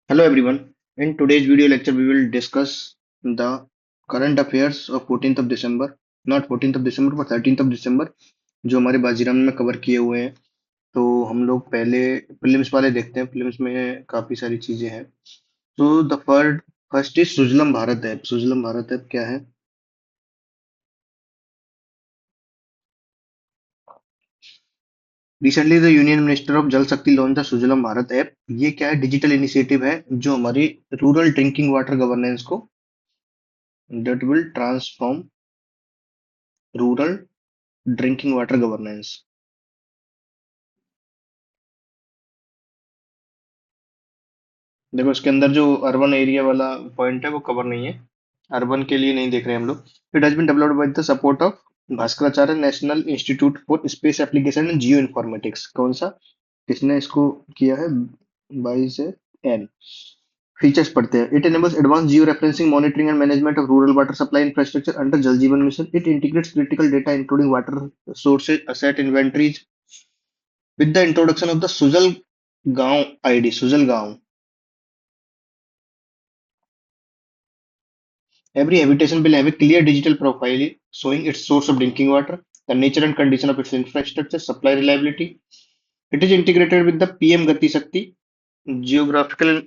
Hello everyone. In today's video lecture, we will discuss the current affairs of 14th of December, not 14th of December, but 13th of December, जो हमारे बाजीराम में cover किए हुए हैं। तो हम लोग पहले प्रीलिम्स वाले देखते हैं। प्रीलिम्स में काफी सारी चीजें हैं। तो the first is Sujalam Bharat app. Sujalam Bharat app क्या है? Recently the union minister of जल शक्ति launch the Sujalam Bharat app. ये क्या है? डिजिटल इनिशिएटिव है जो हमारी रूरल ड्रिंकिंग वाटर गवर्नेंस को that will transform rural drinking water governance. देखो इसके अंदर जो अर्बन एरिया वाला पॉइंट है वो कवर नहीं है। अर्बन के लिए नहीं देख रहे हम लोग। It has been developed by the support of Bhaskaracharya national institute for space application and geo informatics. कौन सा? किसने इसको किया है? 22 एन। फीचर्स पढ़ते हैं। It enables advanced geo referencing monitoring and management of rural water supply infrastructure under Jal Jeevan Mission. It integrates critical data including water sources, asset inventories with the introduction of the Sujal Gaon ID. Sujal Gaon. Every habitation will have a clear digital profile showing its source of drinking water, the nature and condition of its infrastructure, supply reliability. It is integrated with the PM Gati Shakti Geographical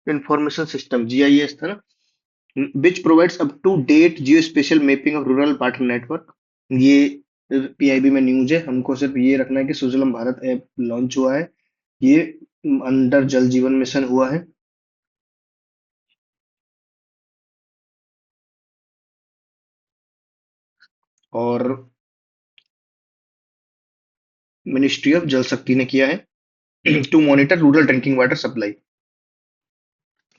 Information System (GIS) था ना, which provides up to date geospatial mapping of rural water network। ये PIB में news है। हमको सिर्फ ये रखना है कि सुजलम भारत ऐप लॉन्च हुआ है। ये अंडर जल जीवन मिशन हुआ है। और मिनिस्ट्री ऑफ जल शक्ति ने किया है to monitor rural drinking water supply.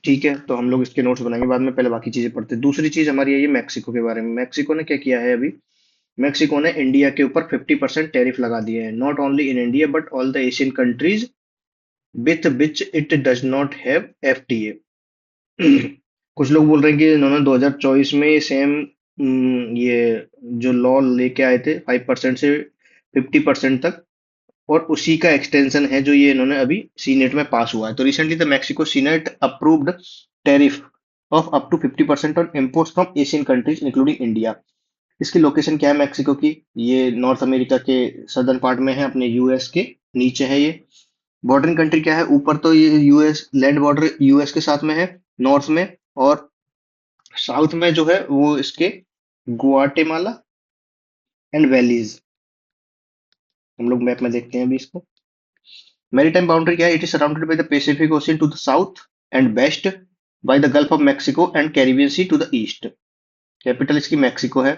ठीक है, तो हम लोग इसके नोट्स बनाएंगे बाद में। पहले बाकी चीजें पढ़ते हैं। दूसरी चीज हमारी आई है मैक्सिको के बारे में। मैक्सिको ने क्या किया है अभी? मैक्सिको ने इंडिया के ऊपर 50% टैरिफ लगा दिए हैं। Not only in India but all the Asian countries with which it does not have FTA. कुछ लोग बोल रहे हैं कि इन्होंने 2024 में सेम ये जो लॉ लेके आए थे 5% से 50% तक, और उसी का एक्सटेंशन है जो ये इन्होंने अभी सीनेट में पास हुआ है। तो recently the Mexico senate approved tariff of up to 50% on imports from Asian countries including India. इसकी लोकेशन क्या है मैक्सिको की? ये नॉर्थ अमेरिका के सदर्न पार्ट में है, अपने यूएस के नीचे है ये। बॉर्डरिंग कंट्री क्या है? ऊपर तो ये यूएस लैंड बॉर्डर यूएस के साथ में है नॉर्थ में, और साउथ में जो है वो इसके गुआटेमाला एंड वैलीज। हम लोग मैप में देखते हैं अभी इसको। मैरीटाइम बाउंड्री क्या है? It is surrounded by the Pacific Ocean to the south and west, by the Gulf of Mexico and Caribbean Sea to the east. Capital इसकी मैक्सिको है।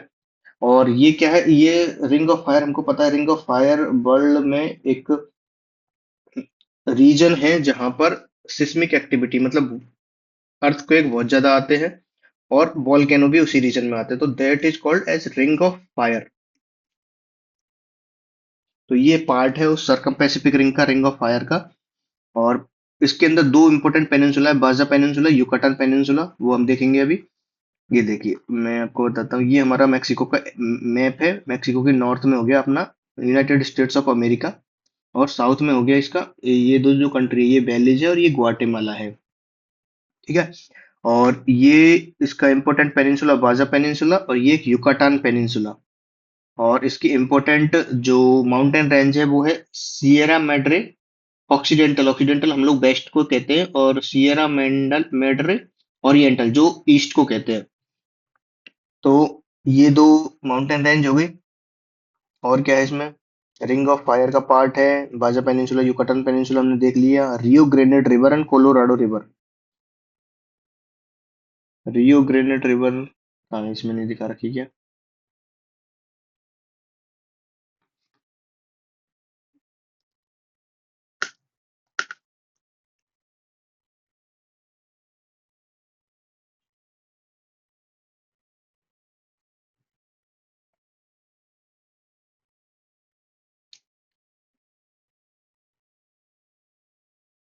और ये क्या है? ये रिंग ऑफ फायर, हमको पता है रिंग ऑफ फायर वर्ल्ड में एक रीजन है जहां पर सिस्मिक एक्टिविटी मतलब अर्थक्वेक बहुत ज्यादा आते हैं, और वॉल्केनो भी उसी रीजन में आते हैं। तो that is called as ring of fire. तो ये पार्ट है उस सर्कम पैसिफिक रिंग का, रिंग ऑफ फायर का। और इसके अंदर दो इंपॉर्टेंट पेनिनसुला है, बाजा पेनिनसुला, युकाटान पेनिनसुला, वो हम देखेंगे अभी। ये देखिए मैं आपको बताता हूँ, ये हमारा मैक्सिको का मैप है। मैक्सिको के नॉर्थ में हो गया अपना यूनाइटेड स्टेट्स ऑफ अमेरिका, और साउथ में हो गया इसका ये दो जो कंट्री है, ये बेलीज है और ये ग्वाटेमाला है। ठीक है। और ये इसका इंपॉर्टेंट पेनिनसुला बाजा पेनिनसुला, और ये एक युकाटान पेनिनसुला। और इसकी इंपॉर्टेंट जो माउंटेन रेंज है वो है सियरा मेड्रे ऑक्सीडेंटल। ऑक्सीडेंटल हम लोग वेस्ट को कहते हैं, और सियरा मेंडल मेड्रे ओरिएंटल जो ईस्ट को कहते हैं। तो ये दो माउंटेन रेंज हो गई। और क्या है इसमें? रिंग ऑफ फायर का पार्ट है बाजा पेनिनसुला, युकाटन पेनिनसुला हमने देख लिया, Rio Grande river and Colorado river. Rio Grande river हाँ इसमें नहीं दिखा रखी क्या?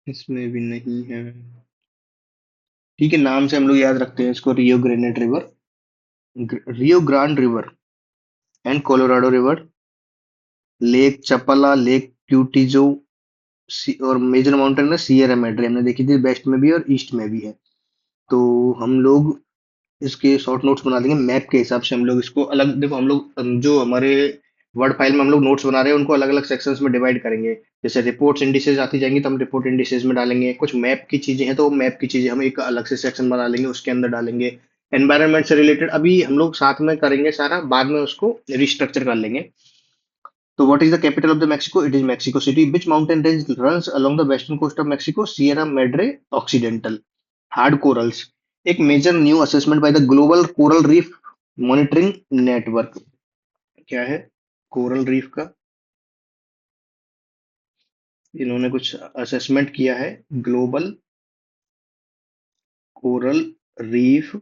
इसमें भी नहीं है। ठीक है, नाम से हम लोग याद रखते हैं इसको, Rio Grande river, Rio Grande river and Colorado river, lake Chapala, lake Cuitzeo, और मेजर माउंटेन है सियरा मैड्रे, हमने देखी थी, वेस्ट में भी है और ईस्ट में भी है। तो हम लोग इसके शॉर्ट नोट्स बना देंगे मैप के हिसाब से। हम लोग इसको अलग, देखो हम लोग जो हमारे वर्ड फाइल में हम लोग नोट्स बना रहे हैं उनको अलग अलग सेक्शंस में डिवाइड करेंगे। जैसे रिपोर्ट्स इंडिसेज आती जाएंगी तो हम रिपोर्ट इंडिसेज में डालेंगे, कुछ मैप की चीजें हैं तो मैप की चीजें हम एक अलग से सेक्शन बना लेंगे, उसके अंदर डालेंगे। एनवायरनमेंट से रिलेटेड अभी हम लोग साथ में करेंगे सारा, बाद में उसको रिस्ट्रक्चर कर लेंगे। तो what is the capital of the Mexico? It is Mexico City. Which mountain range runs along the western coast of Mexico? Sierra Madre Occidental. Hard corals, एक major new assessment by the global coral reef monitoring network. क्या है coral reef का? इन्होंने कुछ assessment किया है, global coral reef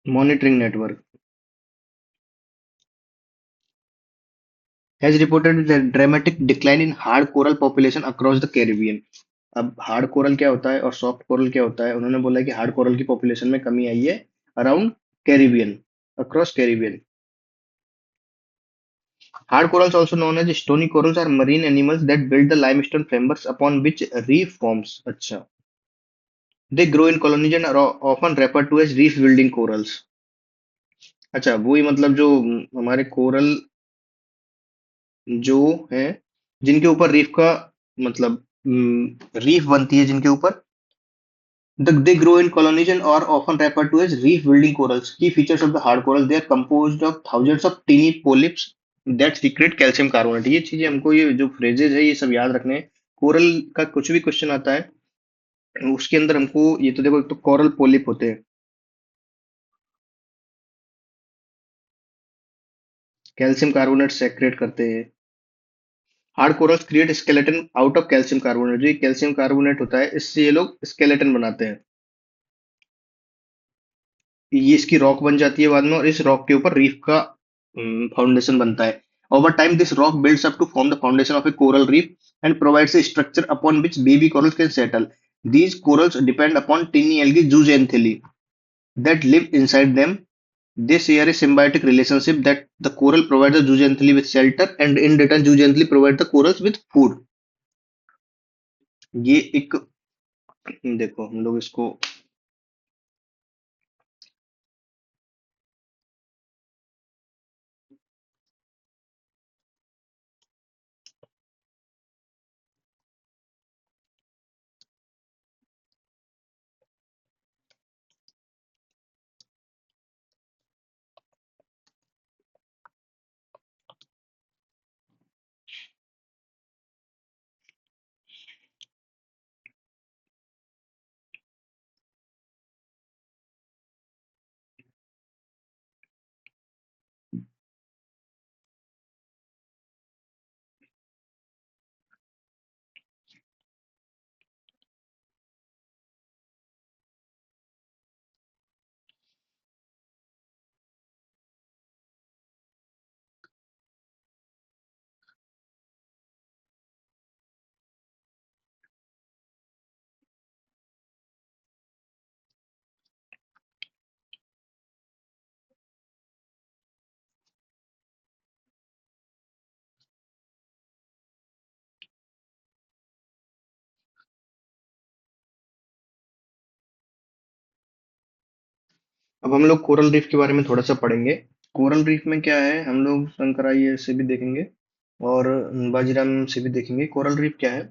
monitoring network has reported a dramatic decline in hard coral population across the Caribbean। अब hard coral क्या होता है और सॉफ्ट कोरल क्या होता है? उन्होंने बोला है कि हार्ड कोरल की पॉपुलेशन में कमी आई है around Caribbean, across Caribbean. Hard corals, also known as stony corals, are marine animals that build the limestone frameworks upon which reef forms। अच्छा, they grow in colonies and are often referred to as reef building corals। अच्छा, वो ही मतलब जो हमारे coral जो है जिनके ऊपर रीफ का मतलब रीफ बनती है जिनके ऊपर, they grow in colonies and are often referred to as reef building corals। Key features of the hard coral: they are composed of thousands of teeny polyps that secrete calcium carbonate। ये चीजें हमको, ये जो phrases है ये सब याद रखने हैं। कोरल का कुछ भी क्वेश्चन आता है उसके अंदर हमको ये तो देखो, एक तो कोरल पोलिप होते हैं, कैल्शियम कार्बोनेट सेक्रेट करते हैं। Hard corals create skeleton out of calcium carbonate. जो कैल्शियम कार्बोनेट होता है इससे ये लोग स्केलेटन बनाते हैं। ये इसकी रॉक बन जाती है बाद में और इस रॉक के ऊपर रीफ का फाउंडेशन बनता है। Over time this rock builds up to form the foundation of a coral reef and provides a structure upon which baby corals can settle। These corals depend upon tiny algae zooxanthellae that live inside them। They share a symbiotic relationship that the coral provides the zooxanthellae with shelter and in return zooxanthellae provide the corals with food। ये एक, देखो हम लोग इसको, अब हम लोग coral reef के बारे में थोड़ा सा पढ़ेंगे। कोरल रीफ में क्या है, हम लोग शंकराय से भी देखेंगे और बाजीराम से भी देखेंगे। कोरल रीफ क्या है?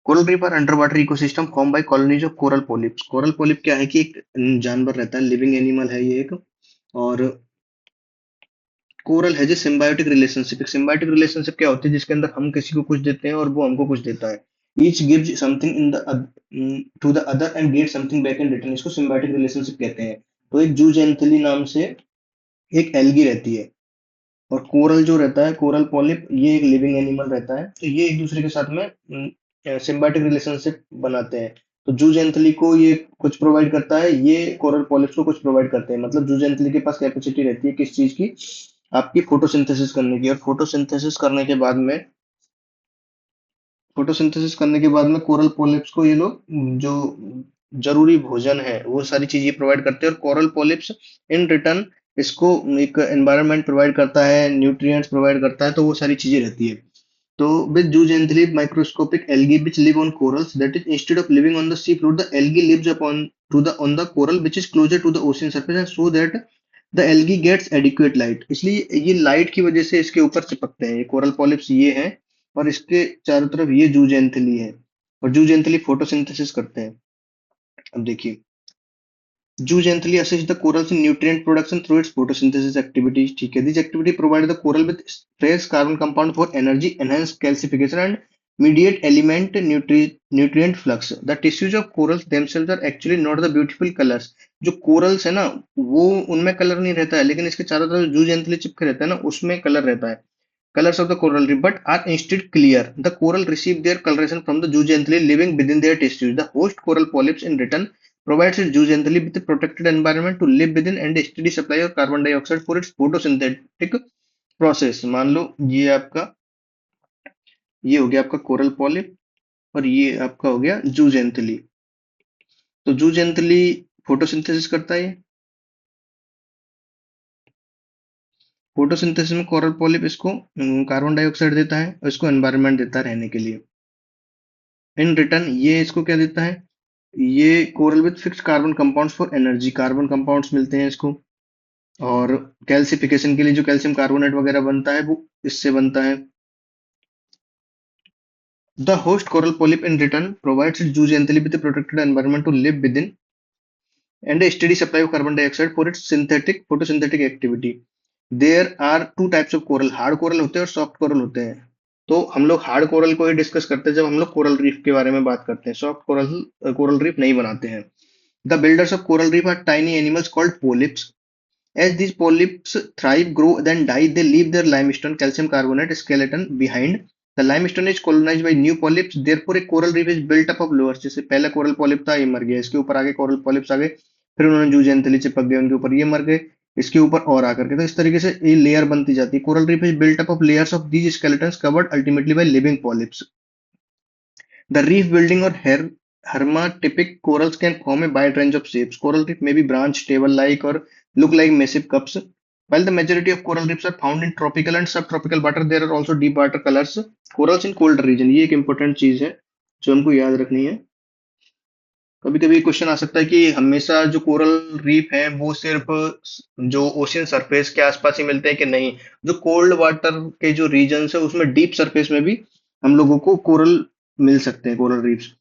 Coral reef are under water ecosystem form by colonies of coral polyps. Coral polyp क्या है कि एक जानवर रहता है, लिविंग एनिमल है ये एक। और कोरल है जो सिम्बायोटिक रिलेशनशिप, एक सिम्बायोटिक रिलेशनशिप क्या होती है जिसके अंदर हम किसी को कुछ देते हैं और वो हमको कुछ देता है। Each gives something in the two the other and get something back in return, इसको सिम्बायोटिक रिलेशनशिप कहते हैं। तो एक जूजेंथली नाम से एक एल्गी रहती है और कोरल जो रहता है, कोरल पॉलिप, ये एक लिविंग एनिमल रहता है। तो ये एक दूसरे के साथ में सिम्बायोटिक रिलेशनशिप बनाते हैं। तो जूजेंथली को ये कुछ प्रोवाइड करता है, ये कोरल पॉलिप्स को कुछ प्रोवाइड करते हैं। मतलब जूजेंथली के पास कैपेसिटी रहती है किस चीज की? आपकी फोटोसिंथेसिस करने की। और फोटोसिंथेसिस करने के बाद में कोरल पॉलिप्स को ये लोग जो जरूरी भोजन है वो सारी चीजें प्रोवाइड करते हैं। और कोरल पॉलिप्स इन रिटर्न इसको एक एनवायरनमेंट प्रोवाइड करता है, न्यूट्रिएंट्स प्रोवाइड करता है, तो वो सारी चीजें रहती है। So with zooxanthellae microscopic algae which live on corals, that is instead of living on the sea floor, the algae lives upon to the on the coral which is closer to the ocean surface, and so that the algae gets adequate light. इसलिए ये light की वजह से इसके ऊपर चिपकते हैं। ये coral polyps ये हैं और इसके चारों तरफ ये जूजेंथली है, और जूजेंथली फोटोसिंथेसिस करते हैं। अब देखिए, Zooxanthellae assists the corals in nutrient production through its photosynthesis activities. ठीक है, this activity provides the coral with fresh carbon compound for energy, enhance calcification, and mediate element nutrient flux. The tissues of corals themselves are actually not the beautiful colors. जो corals है ना, वो उनमें colour नहीं रहता है, लेकिन इसके चारों तरफ जूजेंथली चिपके रहता है ना, उसमें कलर रहता है। Colors of the coral reef but are instead clear. The coral receive their coloration from the zooxanthellae living within their tissues. The host coral polyps in return provides its zooxanthellae with a protected environment to live within and a steady supply of carbon dioxide for its photosynthetic process. मान लो ये हो गया आपका coral polyp, और ये आपका हो गया जूजेंथली। तो जूजेंथली फोटोसिंथेसिस करता है। फोटोसिंथेसिस में कोरल पॉलिप इसको कार्बन डाइऑक्साइड देता है और इसको एनवायरनमेंट देता है रहने के लिए। इन रिटर्न ये इसको क्या देता है, ये coral with fix carbon compounds for energy, carbon compounds मिलते हैं इसको। और कैल्सिफिकेशन के लिए जो कैल्शियम कार्बोनेट वगैरह बनता है वो इससे बनता है। The host coral polyp in return provides its zooxanthellae with a protected environment to live within and a steady supply of carbon dioxide for its synthetic photosynthetic activity. There are two types of coral, hard coral होते हैं और soft coral होते हैं। तो हम लोग hard coral को ही discuss करते हैं जब हम लोग कोरल रीफ के बारे में बात करते हैं, सॉफ्ट कोरल कोरल रीफ नहीं बनाते हैं। The builders of coral reef are tiny animals called polyps. As these polyps thrive, grow, then die, they leave their limestone calcium carbonate skeleton behind. The limestone is colonized by new polyps. Therefore, a coral reef is built up of layers. जैसे पहला coral polyp था, ये मर गया, इसके ऊपर आगे coral polyps आ गए, फिर उन्होंने जूजेंथली चिपक गए उनके ऊपर, ये मर गए, इसके ऊपर और आकर के, तो इस तरीके से ये लेयर बनती जाती है। Coral reef is built up of layers of these skeletons covered ultimately by living polyps. The reef building or hermatypic corals can form a wide range of shapes. Coral reef may be branched, table-like, or look like massive cups. While the majority of coral reefs are found in tropical and subtropical water, there are also deep water colors. Corals in colder region, ये एक important चीज है जो हमको याद रखनी है। कभी कभी क्वेश्चन आ सकता है कि हमेशा जो कोरल रीफ है वो सिर्फ जो ओशियन सरफेस के आसपास ही मिलते हैं कि नहीं, जो कोल्ड वाटर के जो रीजन है उसमें डीप सरफेस में भी हम लोगों को कोरल मिल सकते हैं, coral reefs.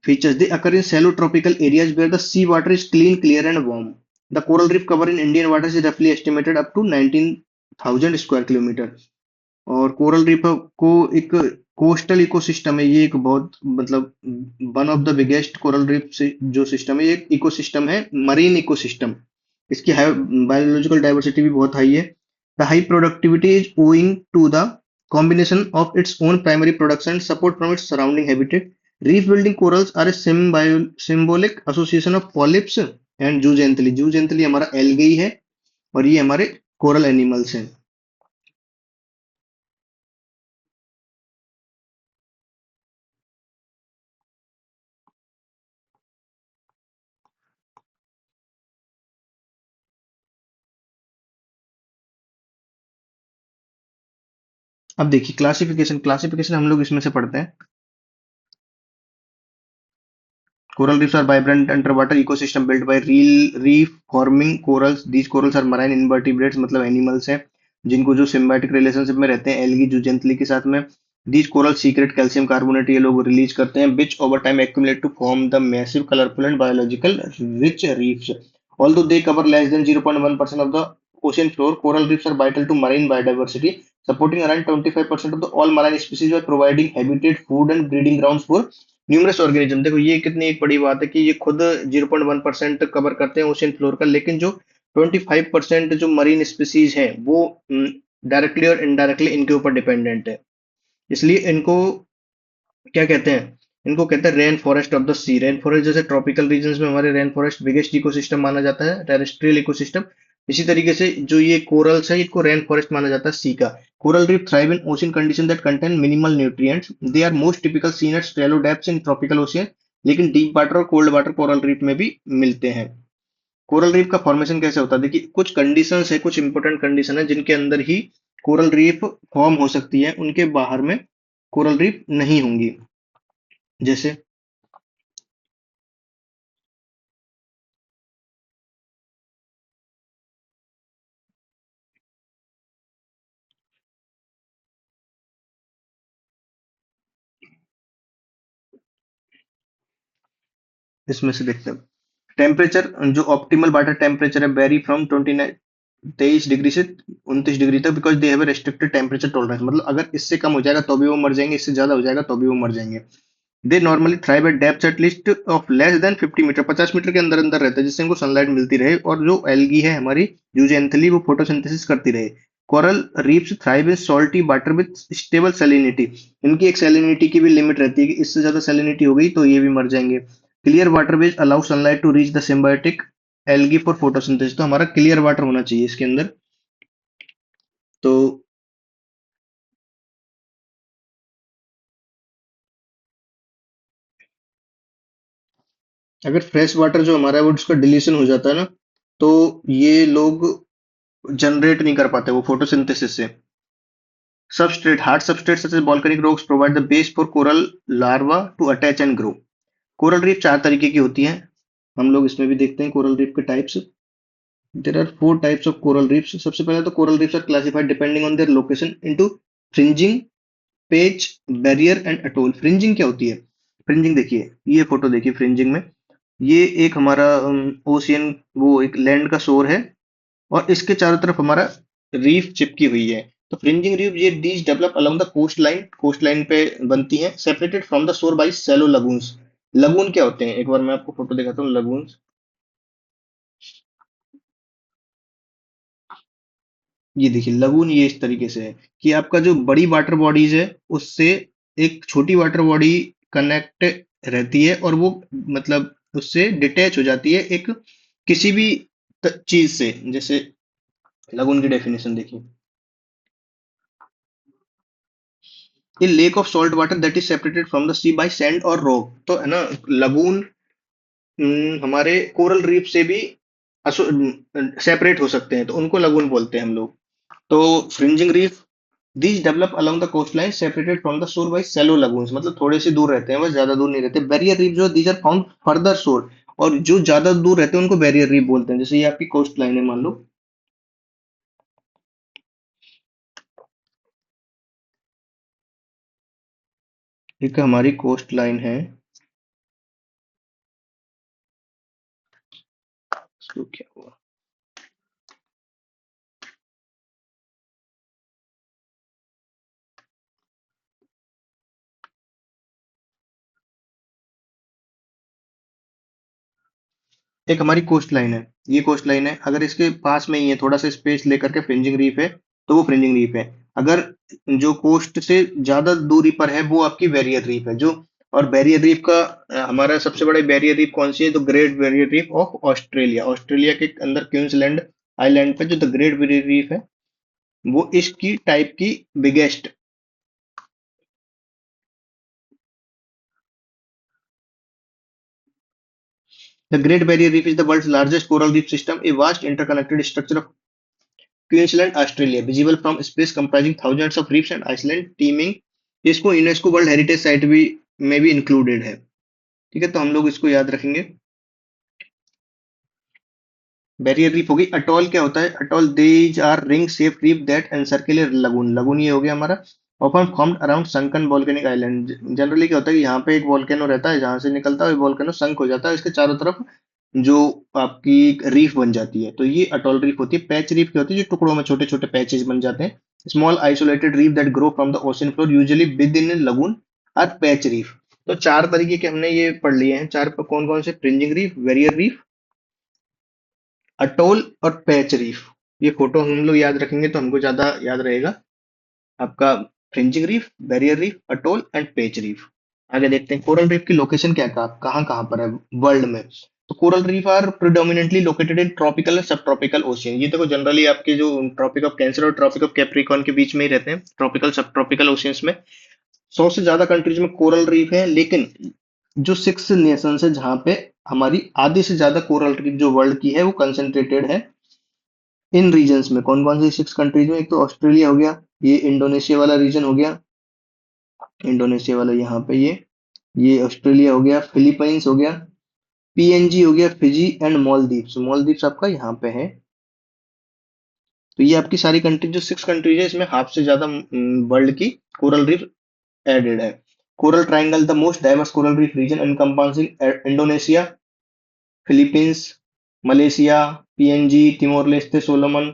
Features, they occur in shallow tropical areas where the sea water is clean, clear, and warm. The coral reef cover in Indian waters is roughly estimated up to 19,000 square kilometre. और coral reef को एक coastal ecosystem है, ये एक बहुत मतलब one of the biggest coral reef से जो सिस्टम है, ये एक इकोसिस्टम है, मरीन इकोसिस्टम। इसकी बायोलॉजिकल डाइवर्सिटी भी बहुत हाई है। The high productivity is owing to the combination of its own primary products and support from its surrounding habitat. Reef building corals are a symbolic association of polyps and zooxanthellae. Zooxanthellae हमारा algae है और ये हमारे coral animals हैं। अब देखिए classification, classification हम लोग इसमें से पढ़ते हैं। Coral reefs are vibrant underwater ecosystem built by real reef forming corals. These corals are marine invertebrates, मतलब animals हैं जिनको जो symbiotic relationship में रहते हैं algae zooxanthellae के साथ में। These corals secrete calcium carbonate, ये लोग रिलीज करते हैं, which over time accumulate to form the massive colorful and biological rich reefs. Although they cover less than 0.1% of the ocean floor, coral reefs are vital to marine biodiversity, supporting around 25% of the all marine species by providing habitat, food and breeding grounds for numerous organism. देखो ये कितनी एक बड़ी बात है कि ये खुद 0.1% कवर करते हैं ओशियन फ्लोर का, लेकिन जो 25% जो मरीन स्पीसीज हैं वो डायरेक्टली और इनडायरेक्टली इनके ऊपर डिपेंडेंट है। इसलिए इनको क्या कहते हैं, इनको कहते हैं rain forest of the sea. Rain forest जैसे ट्रॉपिकल रीजन्स में हमारे रेन फॉरेस्ट बिगेस्ट इकोसिस्टम माना जाता है, टेरेस्ट्रियल इकोसिस्टम। इसी तरीके से जो ये कोरल्स है इनको रेन फॉरेस्ट माना जाता है सी का। Coral reef thrive in ocean condition that contain minimal nutrients. They are most typical seen at shallow depths in tropical ocean, लेकिन डीप वाटर और कोल्ड वाटर कोरल रीफ में भी मिलते हैं। कोरल रीफ का फॉर्मेशन कैसे होता है? देखिए, कुछ कंडीशंस है, कुछ इंपॉर्टेंट कंडीशन है जिनके अंदर ही कोरल रीफ फॉर्म हो सकती है, उनके बाहर में कोरल रीफ नहीं होंगी। जैसे इसमें से देखते हैं, टेम्परेचर, जो ऑप्टिमल वाटर टेम्परेचर है, वेरी फ्रॉम 29 23 डिग्री से 29 डिग्री तक, because they have restricted temperature tolerance. मतलब अगर इससे कम हो जाएगा तो भी वो मर जाएंगे, इससे ज्यादा हो जाएगा तो भी वो मर जाएंगे। They normally thrive at depth at least of less than 50 metre, 50 metre के अंदर अंदर रहता है, जिससे इनको सनलाइट मिलती रहे और जो एल्गी है हमारी यूजेंथली वो फोटोसिंथेसिस करती रहे। Coral reefs thrive in salty water with stable salinity. इनकी एक सैलिनिटी की भी लिमिट रहती है कि इससे ज्यादा सैलिनिटी हो गई तो ये भी मर जाएंगे। Clear water ways allow sunlight to reach the symbiotic algae for photosynthesis. तो हमारा क्लियर वाटर होना चाहिए इसके अंदर। तो अगर फ्रेश वाटर जो हमारा है वो उसका डिल्यूशन हो जाता है ना, तो ये लोग जनरेट नहीं कर पाते वो फोटोसिंथेसिस से। Substrate, hard substrate such as volcanic rocks provide the base for coral larva to attach and grow. Coral reef चार तरीके की होती हैं, हम लोग इसमें भी देखते हैं कोरल रीफ के types. There are four types of coral reefs. सबसे पहले तो coral reefs are classified depending on their location into fringing, patch, barrier and atoll. Fringing क्या होती है? फ्रिंजिंग देखिए, ये फोटो देखिए फ्रिंजिंग में, ये एक हमारा ओशियन, वो एक लैंड का शोर है और इसके चारों तरफ हमारा रीफ चिपकी हुई है। तो फ्रिंजिंग रीफ ये these develop along the coast line पे बनती हैं, separated from the shore by shallow lagoons. Lagoon क्या होते हैं? एक बार मैं आपको फोटो दिखाता हूँ लगून। ये देखिए लगून, ये इस तरीके से है कि आपका जो बड़ी वाटर बॉडीज है उससे एक छोटी वाटर बॉडी कनेक्ट रहती है और वो मतलब उससे डिटैच हो जाती है एक किसी भी चीज से। जैसे लगून की डेफिनेशन देखिए, a lake of salt water that is separated from the sea by sand और रॉक। तो है ना, लगून हमारे कोरल रीफ से भी सेपरेट हो सकते हैं, तो उनको लगून बोलते हैं हम लोग। तो fringing reef, these develop along the coastline separated from the shore by shallow lagoons, मतलब थोड़े से दूर रहते हैं, बस ज्यादा दूर नहीं रहते। बैरियर रीफ जो these are found further shore, और जो ज्यादा दूर रहते हैं उनको बैरियर रीफ बोलते हैं। जैसे ये आपकी कोस्ट लाइन है मान लो, एक हमारी कोस्ट लाइन है, इसको क्या हुआ, एक हमारी कोस्ट लाइन है, ये कोस्ट लाइन है, अगर इसके पास में ही है थोड़ा सा स्पेस लेकर के फ्रिंजिंग रीफ है, तो वो फ्रिंजिंग रीफ है। अगर जो कोस्ट से ज्यादा दूरी पर है वो आपकी बैरियर रीफ है। जो और बैरियर रीफ का हमारा सबसे बड़ा बैरियर रीफ कौन सी है? तो great barrier reef of Australia. Australia के अंदर क्वींसलैंड आइलैंड पे जो द ग्रेट बैरियर रीफ है वो इसकी टाइप की biggest. The great barrier reef is the world's largest coral reef system, a vast interconnected structure of Queensland Australia, visible from space comprising thousands of reefs and island teeming. इसको UNESCO world heritage site भी में भी included है। ठीक है, तो हम लोग इसको याद रखेंगे। बैरियर रीफ होगी। अटोल क्या होता है? Atoll these are ring shape reef that encircle lagoon. Lagoon ये हो गया हमारा, often formed around sunken volcanic island. Generally क्या होता है कि यहाँ पे एक वोल्केनो रहता है, जहां से निकलता है वोल्केनो संक हो जाता है, इसके चारों तरफ जो आपकी रीफ बन जाती है, तो ये अटोल रीफ होती है। पैच रीफ क्या होती है? जो टुकड़ों में छोटे छोटे पैचेस बन जाते हैं। Small isolated reef that grow from the ocean floor usually within lagoon are patch reef. तो चार तरीके के हमने ये पढ़ लिए हैं। चार कौन कौन से? Fringing reef, barrier reef, atoll और पैच रीफ। ये फोटो हम लोग याद रखेंगे तो हमको ज्यादा याद रहेगा। आपका fringing reef, barrier reef, atoll and patch reef. आगे देखते हैं कोरल रीफ की लोकेशन क्या कहाँ कहाँ पर है वर्ल्ड में। तो coral reef are predominantly located in tropical and subtropical ocean. ये देखो जनरली आपके जो ट्रॉपिक ऑफ कैंसर और ट्रॉपिक ऑफ कैप्रिकॉर्न के बीच में ही रहते हैं, ट्रॉपिकल सब ट्रॉपिकल ओशियंस में। 100 से ज्यादा कंट्रीज में कोरल रीफ है, लेकिन जो 6 नेशंस है जहाँ पे हमारी आधे से ज्यादा कोरल रीफ जो वर्ल्ड की है वो कंसंट्रेटेड है इन रीजन्स में। कौन कौन सी 6 कंट्रीज में? एक तो ऑस्ट्रेलिया हो गया, ये इंडोनेशिया वाला रीजन हो गया, इंडोनेशिया वाला यहाँ पे ये ऑस्ट्रेलिया हो गया, फिलीपींस हो गया, पीएनजी हो गया, फिजी एंड मालदीव्स। मालदीव्स आपका यहाँ पे है। तो ये आपकी सारी कंट्री जो 6 कंट्रीज है इसमें हाफ से ज्यादा वर्ल्ड की कोरल रीफ एडेड है। Coral triangle the most diverse coral reef region encompassing Indonesia, Philippines, Malaysia, PNG, Timor Leste, Solomon.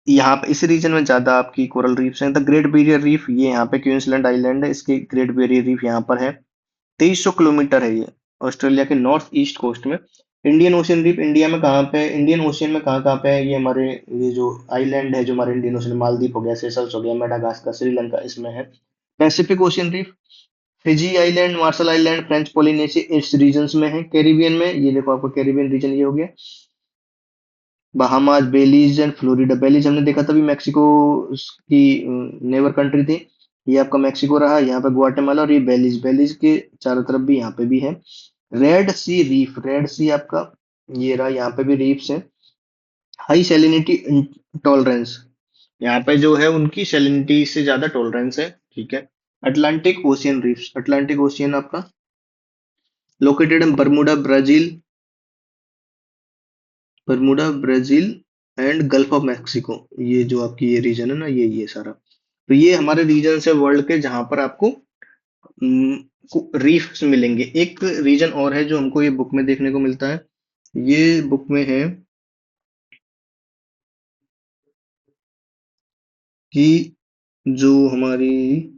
यहाँ पे इस रीजन में ज्यादा आपकी कोरल रीफ्स हैं। द ग्रेट बैरियर रीफ ये यहाँ पे क्वींसलैंड आइलैंड है, इसके ग्रेट बैरियर रीफ यहाँ पर है। 2300 किलोमीटर है ये, ऑस्ट्रेलिया के नॉर्थ ईस्ट कोस्ट में। इंडियन ओशियन रीफ इंडिया में कहाँ पे है? इंडियन ओशियन में कहाँ कहाँ पे है? ये हमारे ये जो आइलैंड है जो हमारे इंडियन ओशियन, मालदीव हो गया, सेशल्स हो गया, मेडागास्कर, श्रीलंका, इसमें है। Pacific ocean reef Fiji island, Marshall island, French Polynesia इस रीजन्स में है। कैरिबियन में ये देखो आपको कैरिबियन रीजन ये हो गया, बहामास, बेलीज एंड फ्लोरिडा। बेलीज हमने देखा तभी मेक्सिको की नेबर कंट्री थी, ये आपका मेक्सिको रहा। यहाँ पे ग्वाटेमाला और ये बेलीज, बेलीज के चारों तरफ भी यहाँ पे भी है। रेड सी रीफ, रेड सी आपका ये रहा, यहाँ पे भी रीफ्स है। हाई सैलिनिटी टॉलरेंस, यहाँ पे जो है उनकी सैलिनिटी से ज्यादा टॉलरेंस है, ठीक है। Atlantic ocean reefs, Atlantic ocean आपका located in Bermuda Brazil, Bermuda Brazil and gulf of Mexico. ये जो आपकी ये रीजन है ना, ये सारा, तो ये हमारे रीजन है वर्ल्ड के जहां पर आपको रीफ्स मिलेंगे। एक रीजन और है जो हमको ये बुक में देखने को मिलता है, ये बुक में है कि जो हमारी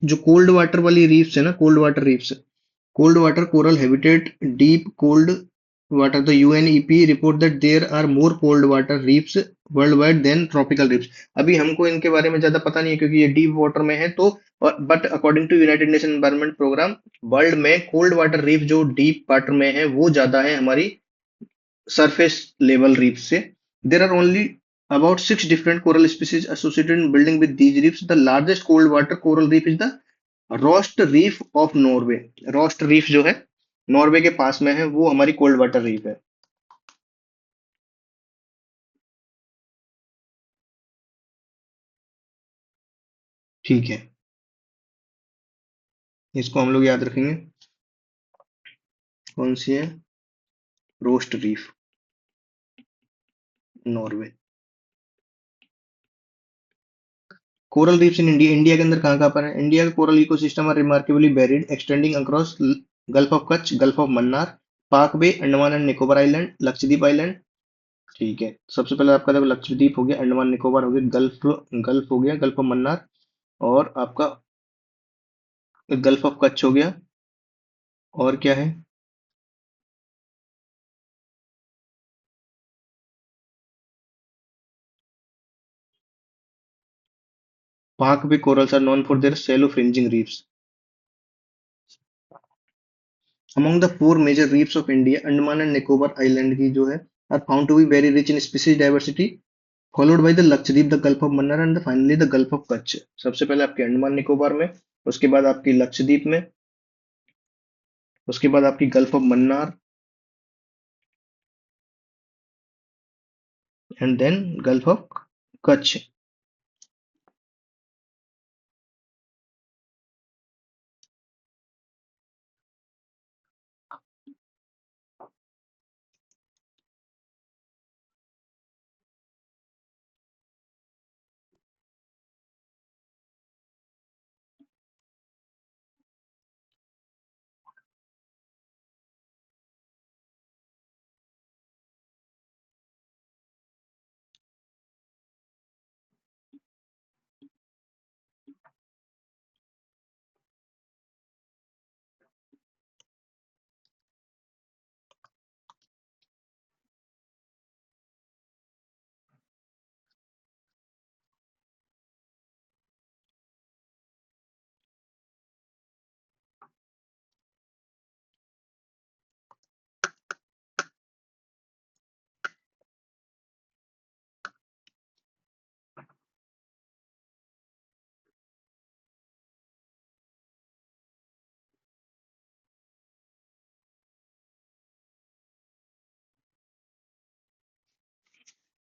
जो कोल्ड वाटर वाली रीफ्स है ना, cold water reefs, cold water coral habitat deep cold water, the UNEP report that there are more cold water reefs worldwide than tropical reefs. अभी हमको इनके बारे में ज्यादा पता नहीं है क्योंकि ये डीप वाटर में है, तो but according to United Nation Environment Programme, world में कोल्ड वाटर रीफ जो डीप वाटर में है वो ज्यादा है हमारी surface level reefs से। There are only about 6 different coral species associated in building with these reefs. The largest cold water coral reef is the roast reef of Norway. Roast reef जो है Norway के पास में है वो हमारी cold water reef है। ठीक है, इसको हम लोग याद रखेंगे। कौन सी है? Rost reef, Norway. Coral reefs in India, India के अंदर कहाँ कहाँ पर है? इंडिया का coral ecosystem are remarkably varied extending across gulf of Kutch, gulf of Mannar, Palk bay, Andaman and Nicobar island, Lakshadweep island. ठीक है, सबसे पहले आपका देखो लक्षद्वीप हो गया, अंडमान निकोबार हो गया, गल्फ गल्फ हो गया, गल्फ ऑफ मन्नार, और आपका गल्फ ऑफ कच्छ हो गया। और क्या है? पाक बे corals are known for their shallow fringing reefs. Among the 4 major reefs of India, Andaman and Nicobar Island की जो है are found to be very rich in species diversity, followed by the Lakshadweep, the Gulf of Mannar and finally the Gulf of Kutch। सबसे पहले आपके अंडमान निकोबार में, उसके बाद आपकी लक्षद्वीप में, उसके बाद आपकी Gulf of Mannar and then Gulf of Kutch.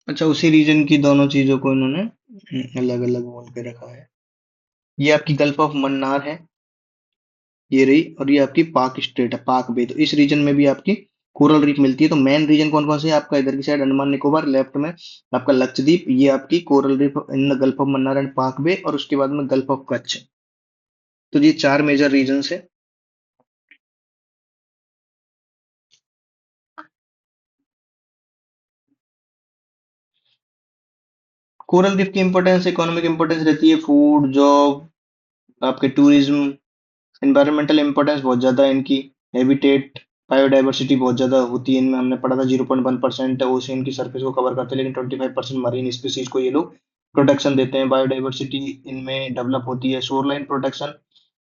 अच्छा, उसी रीजन की दोनों चीजों को इन्होंने अलग अलग बोल के रखा है। ये आपकी गल्फ ऑफ मन्नार है, ये रही, और ये आपकी पाक स्ट्रेट है, पाक बे। तो इस रीजन में भी आपकी कोरल रीफ मिलती है। तो मेन रीजन कौन कौन से है आपका? इधर की साइड अंडमान निकोबार, लेफ्ट में आपका लक्षद्वीप, ये आपकी coral reef in the Gulf of Mannar and पाक बे, और उसके बाद में गल्फ ऑफ कच्छ। तो ये चार मेजर रीजन है। कोरल रीफ की इंपॉर्टेंस, इकोनॉमिक इंपॉर्टेंस रहती है, फूड, जॉब, आपके टूरिज्म, एनवायरमेंटल इंपॉर्टेंस बहुत ज्यादा है इनकी, हैबिटेट, बायोडाइवर्सिटी बहुत ज्यादा होती है इनमें। हमने पढ़ा था 0.1% ओशियन की सरफेस को कवर करते हैं, लेकिन 25% मरीन स्पीसीज को ये लोग प्रोटेक्शन देते हैं। बायोडाइवर्सिटी इनमें डेवलप होती है, शोरलाइन प्रोटेक्शन,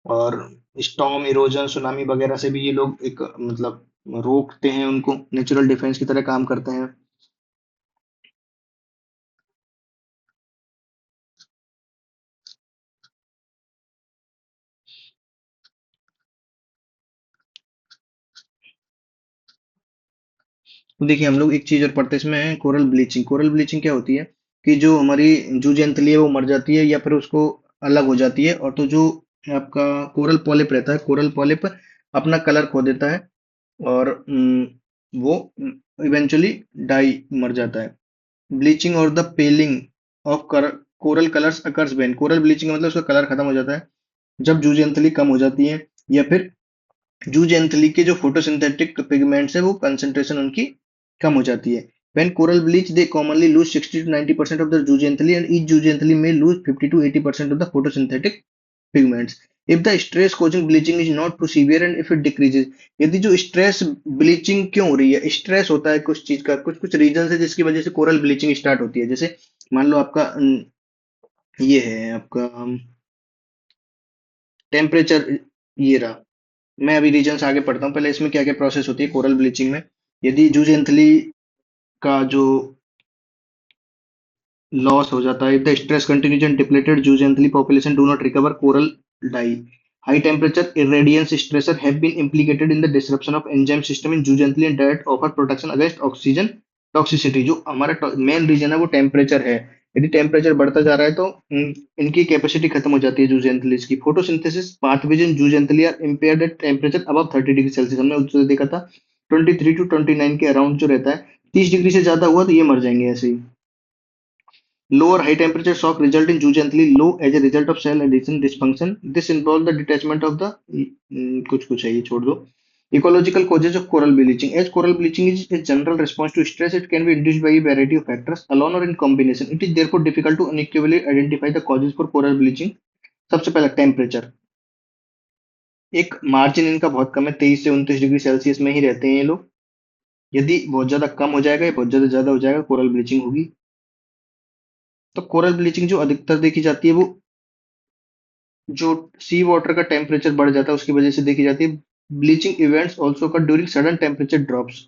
और स्टॉर्म, इरोजन, सुनामी वगैरह से भी ये लोग एक मतलब रोकते हैं उनको, नेचुरल डिफेंस की तरह काम करते हैं। तो देखिए, हम लोग एक चीज और पढ़ते हैं इसमें, कोरल ब्लीचिंग। कोरल ब्लीचिंग क्या होती है कि जो हमारी जूं जंतली है वो मर जाती है या फिर उसको अलग हो जाती है, और तो जो आपका कोरल पॉलिप रहता है, कोरल पॉलिप अपना कलर खो देता है, और वो इवेंचुअली डाई मर जाता है। ब्लीचिंग और the paling of coral colours occurs when, coral bleaching मतलब उसका कलर खत्म हो जाता है जब जूं जंतली कम हो जाती है, या फिर जूज एंथली के जो फोटोसिंथेटिक पिगमेंट्स है वो कंसंट्रेशन उनकी कम हो जाती है। When coral bleach, they commonly lose 60 to 90% of the zooxanthellae, and each zooxanthellae may lose 50 to 80% of the photosynthetic pigments. If the stress causing bleaching is not too severe and if it decreases, यदि जो stress bleaching क्यों हो रही है, stress होता है कुछ चीज का, कुछ कुछ रीजन है जिसकी वजह से कोरल ब्लीचिंग स्टार्ट होती है। जैसे मान लो आपका ये है आपका टेम्परेचर, ये रहा। मैं अभी रीजन्स आगे पढ़ता हूँ, पहले इसमें क्या क्या प्रोसेस होती है कोरल ब्लीचिंग में। यदि जूज एंथली का जो लॉस हो जाता है, the stress continues and depleted zooxanthellae population do not recover, coral die. High temperature irradiance stressor have been implicated in the disruption of enzyme system in zooxanthellae and that offer protection against oxygen toxicity। जो हमारा main reason है वो temperature है। यदि temperature बढ़ता जा रहा है तो इनकी कैपेसिटी खत्म हो जाती है जूजेंथलीज की। Photosynthesis pathways in zooxanthellae are impaired at temperature above 30 degree Celsius. हमने उससे देखा था 23 to 29 के अराउंड जो रहता है, 30 डिग्री से ज्यादा हुआ तो ये मर जाएंगे ऐसे ही। Low or high temperature shock result in jejunally low as a result of cell adhesion dysfunction. This involves the detachment of the कुछ कुछ है ये छोड़ दो। Ecological causes of coral bleaching. As coral bleaching is a general response to stress, it can be induced by a variety of factors, alone or in combination. It is therefore difficult to unequivocally identify the causes for coral bleaching. सबसे पहला temperature, एक margin इनका बहुत कम है, 23 से 29 degree Celsius में ही रहते हैं ये लोग। यदि बहुत ज्यादा कम हो जाएगा या बहुत ज्यादा ज्यादा हो जाएगा, कोरल ब्लीचिंग होगी। तो कोरल ब्लीचिंग जो अधिकतर देखी जाती है वो जो सी वाटर का टेम्परेचर बढ़ जाता है उसकी वजह से देखी जाती है। ब्लीचिंग इवेंट्स ऑल्सो कर ड्यूरिंग सडन टेम्परेचर ड्रॉप्स।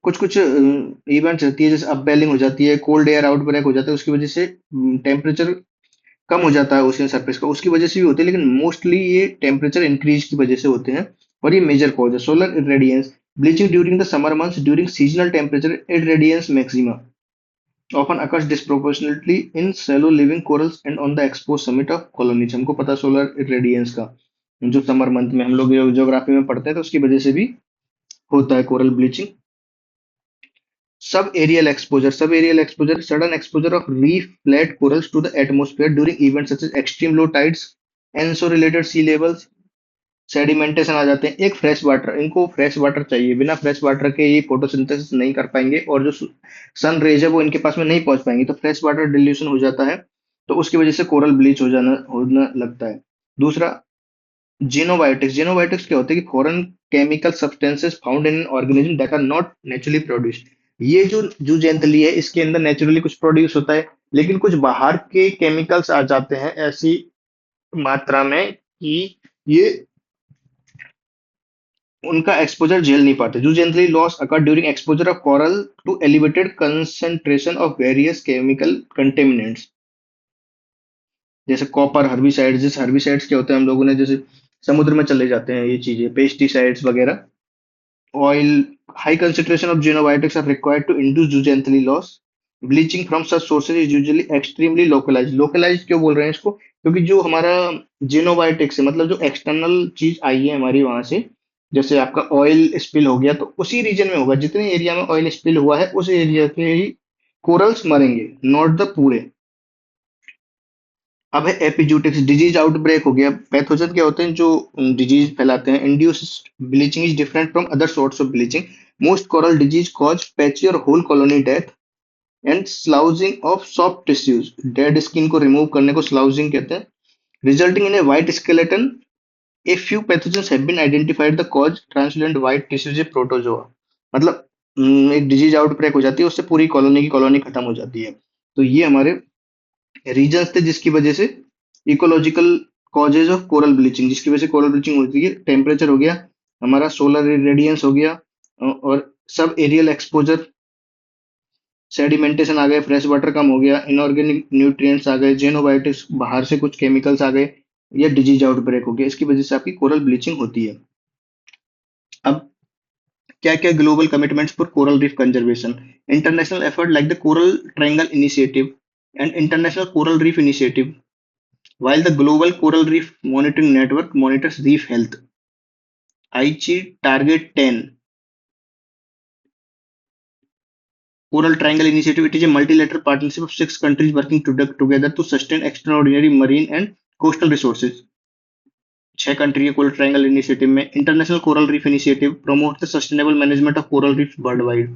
कुछ कुछ इवेंट्स रहती है, जैसे अपबेलिंग हो जाती है, कोल्ड एयर आउटब्रेक हो जाता है, उसकी वजह से टेम्परेचर कम हो जाता है ओशियन सरफेस का, उसकी वजह से भी होती है, लेकिन मोस्टली ये टेम्परेचर इंक्रीज की वजह से होते हैं। और ये मेजर कॉज है। Solar irradiance, bleaching during the summer months during seasonal temperature irradiance maxima often occurs disproportionately in shallow living corals and on the exposed summit of colonies। हमको पता है सोलर रेडियंस का, जो समर मंथ में हम लोग geography में पढ़ते हैं, तो उसकी वजह से भी होता है coral bleaching. Subaerial exposure, sudden exposure of reef flat corals to the atmosphere during events such as extreme low tides and so related sea levels, sedimentation आ जाते हैं। एक फ्रेश वाटर, इनको फ्रेश वाटर चाहिए, बिना fresh water के ये photosynthesis नहीं कर पाएंगे, और जो सन रेज है वो इनके पास में नहीं पहुंच पाएंगे, तो फ्रेश वाटर डिल्यूशन हो जाता है, तो उसकी वजह से कोरल ब्लीच हो जाना होने लगता है। दूसरा, जीनोबायोटिक्स। जीनोबायोटिक्स क्या होता है कि foreign chemical substances found in organism that are not naturally produced. ये जो जूजेंतली है इसके अंदर नेचुरली कुछ प्रोड्यूस होता है, लेकिन कुछ बाहर के केमिकल्स आ जाते हैं ऐसी मात्रा में कि ये उनका एक्सपोजर झेल नहीं पाते। Usually loss occur during exposure of coral to elevated concentration of various chemical contaminants, जैसे कॉपर, हर्बिसाइड्स। जैसे हर्बिसाइड्स क्या होते हैं, हम लोगों ने जैसे समुद्र में चले जाते हैं ये चीजें, पेस्टिसाइड्स वगैरह, oil. High concentration of xenobiotics are required to induce zooxanthellae loss. Bleaching from such sources is usually extremely localized. Localized क्यों बोल रहे हैं इसको? क्योंकि जो हमारा जिनोबायोटिक्स है, मतलब जो एक्सटर्नल चीज आई है हमारी वहां से, जैसे आपका ऑयल स्पिल हो गया तो उसी रीजन में होगा, जितने एरिया में ऑयल स्पिल हुआ है उस एरिया के ही कोरल्स मरेंगे, नॉट द पूरे। अब है एपिजूटिक्स, डिजीज आउटब्रेक हो गया। पैथोजन क्या होते हैं जो डिजीज फैलाते हैं। Induced bleaching is different from other sorts of bleaching. Most coral disease cause patchy और whole colony death and sloughing of soft tissues. Dead skin को रिमूव करने को स्लाउजिंग कहते हैं। Resulting in a white skeleton. A few pathogens have been identified the cause translucent white tissues a protozoa. मतलब एक disease outbreak हो जाती है, उससे पूरी कॉलोनी की कॉलोनी खत्म हो जाती है। तो ये हमारे रीजन्स थे जिसकी वजह से ecological causes of coral bleaching, जिसकी वजह से कोरल ब्लीचिंग होती है। टेम्परेचर हो गया, हमारा सोलर रेडियंस हो गया, और सब एरियल एक्सपोजर, सेडिमेंटेशन आ गए, फ्रेश वाटर कम हो गया, इनऑर्गेनिक न्यूट्रिएंट्स आ गए, जेनोबायोटिक्स बाहर से कुछ केमिकल्स आ गए, या डिजीज आउटब्रेक हो गया, इसकी वजह से आपकी कोरल ब्लीचिंग होती है। अब क्या क्या global commitments for coral reef conservation? International effort like the coral triangle initiative and international coral reef initiative, while the Global Coral Reef Monitoring Network monitors reef health. Aichi Target 10 Coral Triangle Initiative, it is a multilateral partnership of 6 countries working together to sustain extraordinary marine and coastal resources. 6 country के coral triangle initiative में। International coral reef initiative promotes the sustainable management of coral reefs worldwide.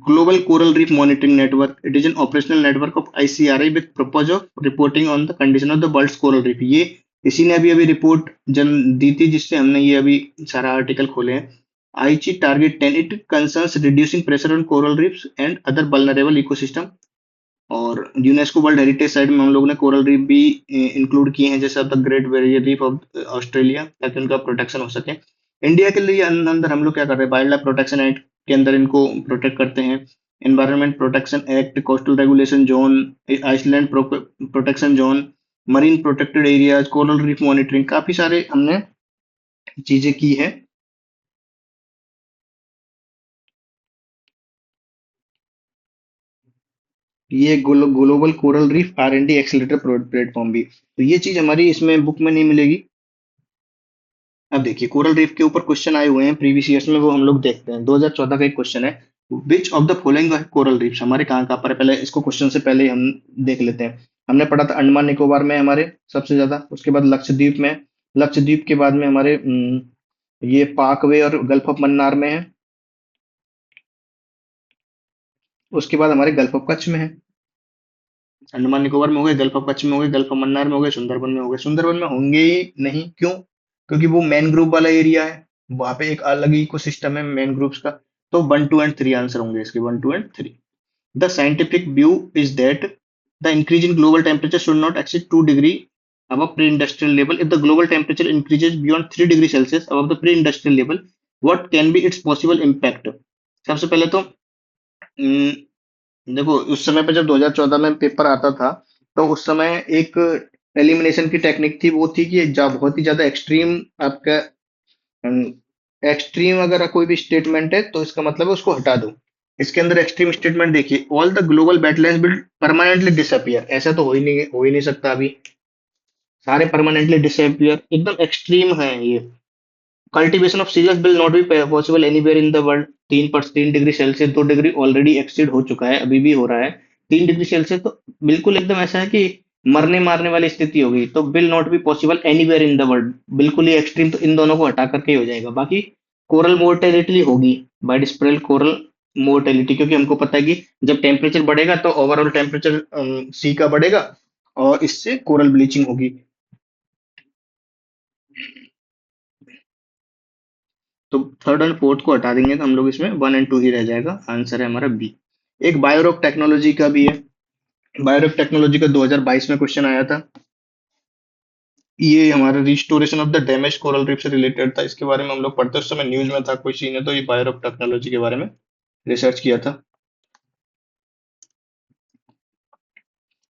Global Coral Reef Monitoring Network, it is an operational network of ICRI with purpose of reporting on the condition of the world's coral reef. ये इसी ने अभी अभी report जन दी थी, जिससे हमने ये अभी सारा आर्टिकल खोले हैं। आईची target 10, it concerns reducing pressure on coral reefs and other vulnerable ecosystem. और यूनेस्को वर्ल्ड हेरिटेज साइट में हम लोग ने कोरल रीफ भी इंक्लूड किए हैं, जैसे the great barrier reef of Australia, ताकि उनका प्रोटेक्शन हो सके। इंडिया के लिए अंदर हम लोग क्या कर रहे हैं, वाइल्ड लाइफ प्रोटेक्शन एक्ट के अंदर इनको प्रोटेक्ट करते हैं। Environment protection act, coastal regulation zone, island protection zone, marine protected areas, coral reef monitoring, काफी सारे हमने चीजें की है। ये global coral reef R&D accelerator platform भी, तो ये चीज हमारी इसमें बुक में नहीं मिलेगी। अब देखिए कोरल रीफ के ऊपर क्वेश्चन आए हुए हैं प्रीवियस ईयर्स में, वो हम लोग देखते हैं। 2014 का एक क्वेश्चन है, which of the following coral reefs, हमारे कहाँ कहाँ पर है, पहले इसको क्वेश्चन से पहले ही हम देख लेते हैं। हमने पढ़ा था अंडमान निकोबार में हमारे सबसे ज्यादा, उसके बाद लक्षद्वीप में, लक्षद्वीप के बाद में हमारे ये पाकवे और गल्फ ऑफ मन्नार में है, उसके बाद हमारे गल्फ ऑफ कच्छ में है। अंडमान निकोबार में हो गए, गल्फ ऑफ कच्छ में हो गए, गल्फ ऑफ मन्नार में हो गए, सुंदरबन में हो गए। सुंदरबन में होंगे ही नहीं, क्यों? क्योंकि वो मैनग्रोव वाला एरिया है, वहां पे एक अलग ही इकोसिस्टम है मैनग्रोव्स का। तो 1, 2 एंड 3 आंसर होंगे इसके, 1, 2 and 3। The scientific view is that the increase in global temperature should not exceed 2 degree above pre-industrial level. If the global temperature increases beyond 3 degree Celsius above the pre-industrial level, what can be its possible impact? सबसे पहले तो देखो उस समय पे जब 2014 में paper आता था, तो उस समय एक एलिमिनेशन की टेक्निक थी, वो थी कि जब बहुत ही ज्यादा एक्सट्रीम आपका एक्सट्रीम अगर कोई भी स्टेटमेंट है तो इसका मतलब है उसको हटा दो। इसके अंदर एक्सट्रीम स्टेटमेंट देखिए, all the global wetlands will permanently disappear, ऐसा तो हो ही नहीं सकता अभी, सारे परमानेंटली डिसअपियर, एकदम एक्सट्रीम है ये। Cultivation of serious will not be possible anywhere in the world. 3 degree Celsius, 2 degree already exceed हो चुका है, अभी भी हो रहा है। 3 डिग्री सेल्सियस तो बिल्कुल एकदम ऐसा है कि मरने मारने वाली स्थिति होगी, तो will not be possible anywhere in the world, बिल्कुल ही एक्सट्रीम, तो इन दोनों को हटा करके ही हो जाएगा। बाकी कोरल मोर्टेलिटी होगी, बाइट स्प्रेल कोरल मोर्टेलिटी, क्योंकि हमको पता है कि जब टेम्परेचर बढ़ेगा तो ओवरऑल टेम्परेचर सी का बढ़ेगा, और इससे कोरल ब्लीचिंग होगी। तो थर्ड एंड फोर्थ को हटा देंगे तो हम लोग इसमें 1 एंड 2 ही रह जाएगा, आंसर है हमारा बी। एक बायोरॉक टेक्नोलॉजी का भी है। बायोरॉक टेक्नोलॉजी का 2022 में क्वेश्चन आया था। ये हमारा restoration of the damage coral reef से रिलेटेड था, इसके बारे में हम लोग पढ़ते उस समय न्यूज में था कोई सीन है, तो ये बायोरॉक टेक्नोलॉजी के बारे में रिसर्च किया था।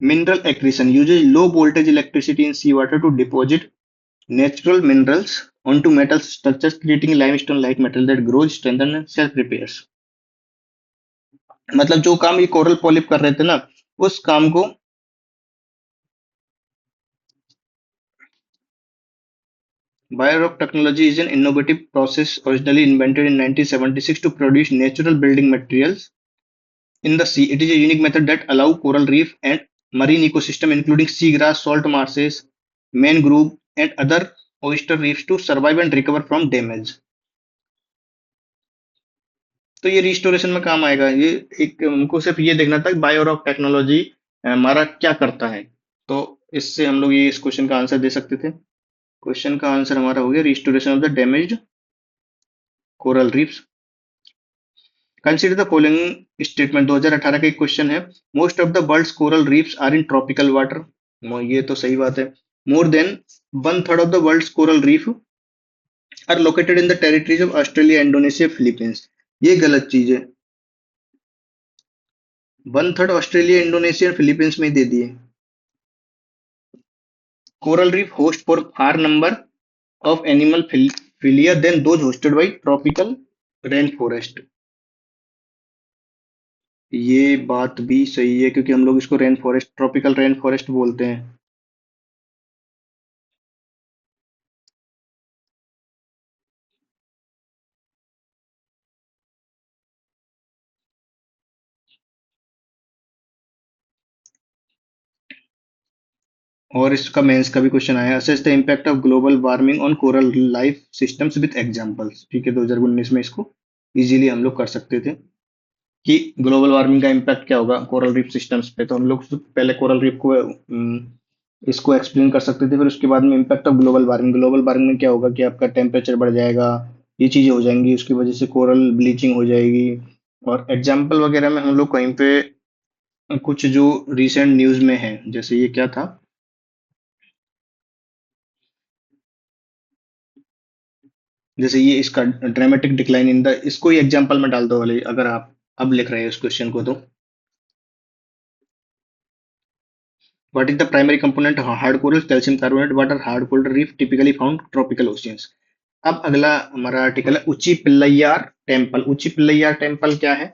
Mineral accretion uses low voltage electricity in sea water to deposit natural minerals onto metal structures, creating limestone like metal that grows, strengthens and self repairs. मतलब जो काम ये कोरल पॉलिप कर रहे थे ना, उस काम को Biorock technology is an innovative process originally invented in 1976 to produce natural building materials in the sea. It is a unique method that allow coral reef and marine ecosystem including seagrass, salt marshes, mangrove and other oyster reefs to survive and recover from damage. तो ये restoration में काम आएगा। ये एक हमको सिर्फ ये देखना था कि बायोरॉक टेक्नोलॉजी हमारा क्या करता है। तो इससे हम लोग ये इस क्वेश्चन का आंसर दे सकते थे। क्वेश्चन का आंसर हमारा हो गया restoration of the damaged coral reefs. Consider the following statement. 2018 का एक क्वेश्चन है। Most of the world's coral reefs are in tropical water. ये तो सही बात है। More than one third of the world's coral reef are located in the territories of Australia, Indonesia, Philippines. ये गलत चीज है। वन थर्ड ऑस्ट्रेलिया, इंडोनेशिया और फिलीपींस में ही दे दिए। Coral reef host for far number of animal philia than those hosted by tropical rainforest। ये बात भी सही है क्योंकि हम लोग इसको rain forest, tropical rain forest बोलते हैं। और इसका मेंस का भी क्वेश्चन आया। Assess the impact of global warming on coral life systems with examples. ठीक है, 2019 में इसको इजीली हम लोग कर सकते थे कि ग्लोबल वार्मिंग का इम्पैक्ट क्या होगा कोरल रीफ सिस्टम्स पे। तो हम लोग पहले कोरल रीफ को इसको एक्सप्लेन कर सकते थे, फिर उसके बाद में impact of global warming. Global warming में क्या होगा कि आपका टेम्परेचर बढ़ जाएगा, ये चीजें हो जाएंगी, उसकी वजह से कोरल ब्लीचिंग हो जाएगी। और एग्जाम्पल वगैरह में हम लोग कहीं पे कुछ जो रिसेंट न्यूज में है, जैसे ये क्या था, जैसे ये इसका ड्रामेटिक डिक्लाइन इन द, इसको ही एग्जाम्पल में डाल दो वाले, अगर आप अब लिख रहे हैं इस क्वेश्चन को तो। What is the primary component of hard corals? Calcium carbonate. What are hard coral reef typically found tropical oceans? अब अगला हमारा आर्टिकल है उच्ची पिल्लैयार टेम्पल। उच्ची पिल्लैयार टेम्पल क्या है?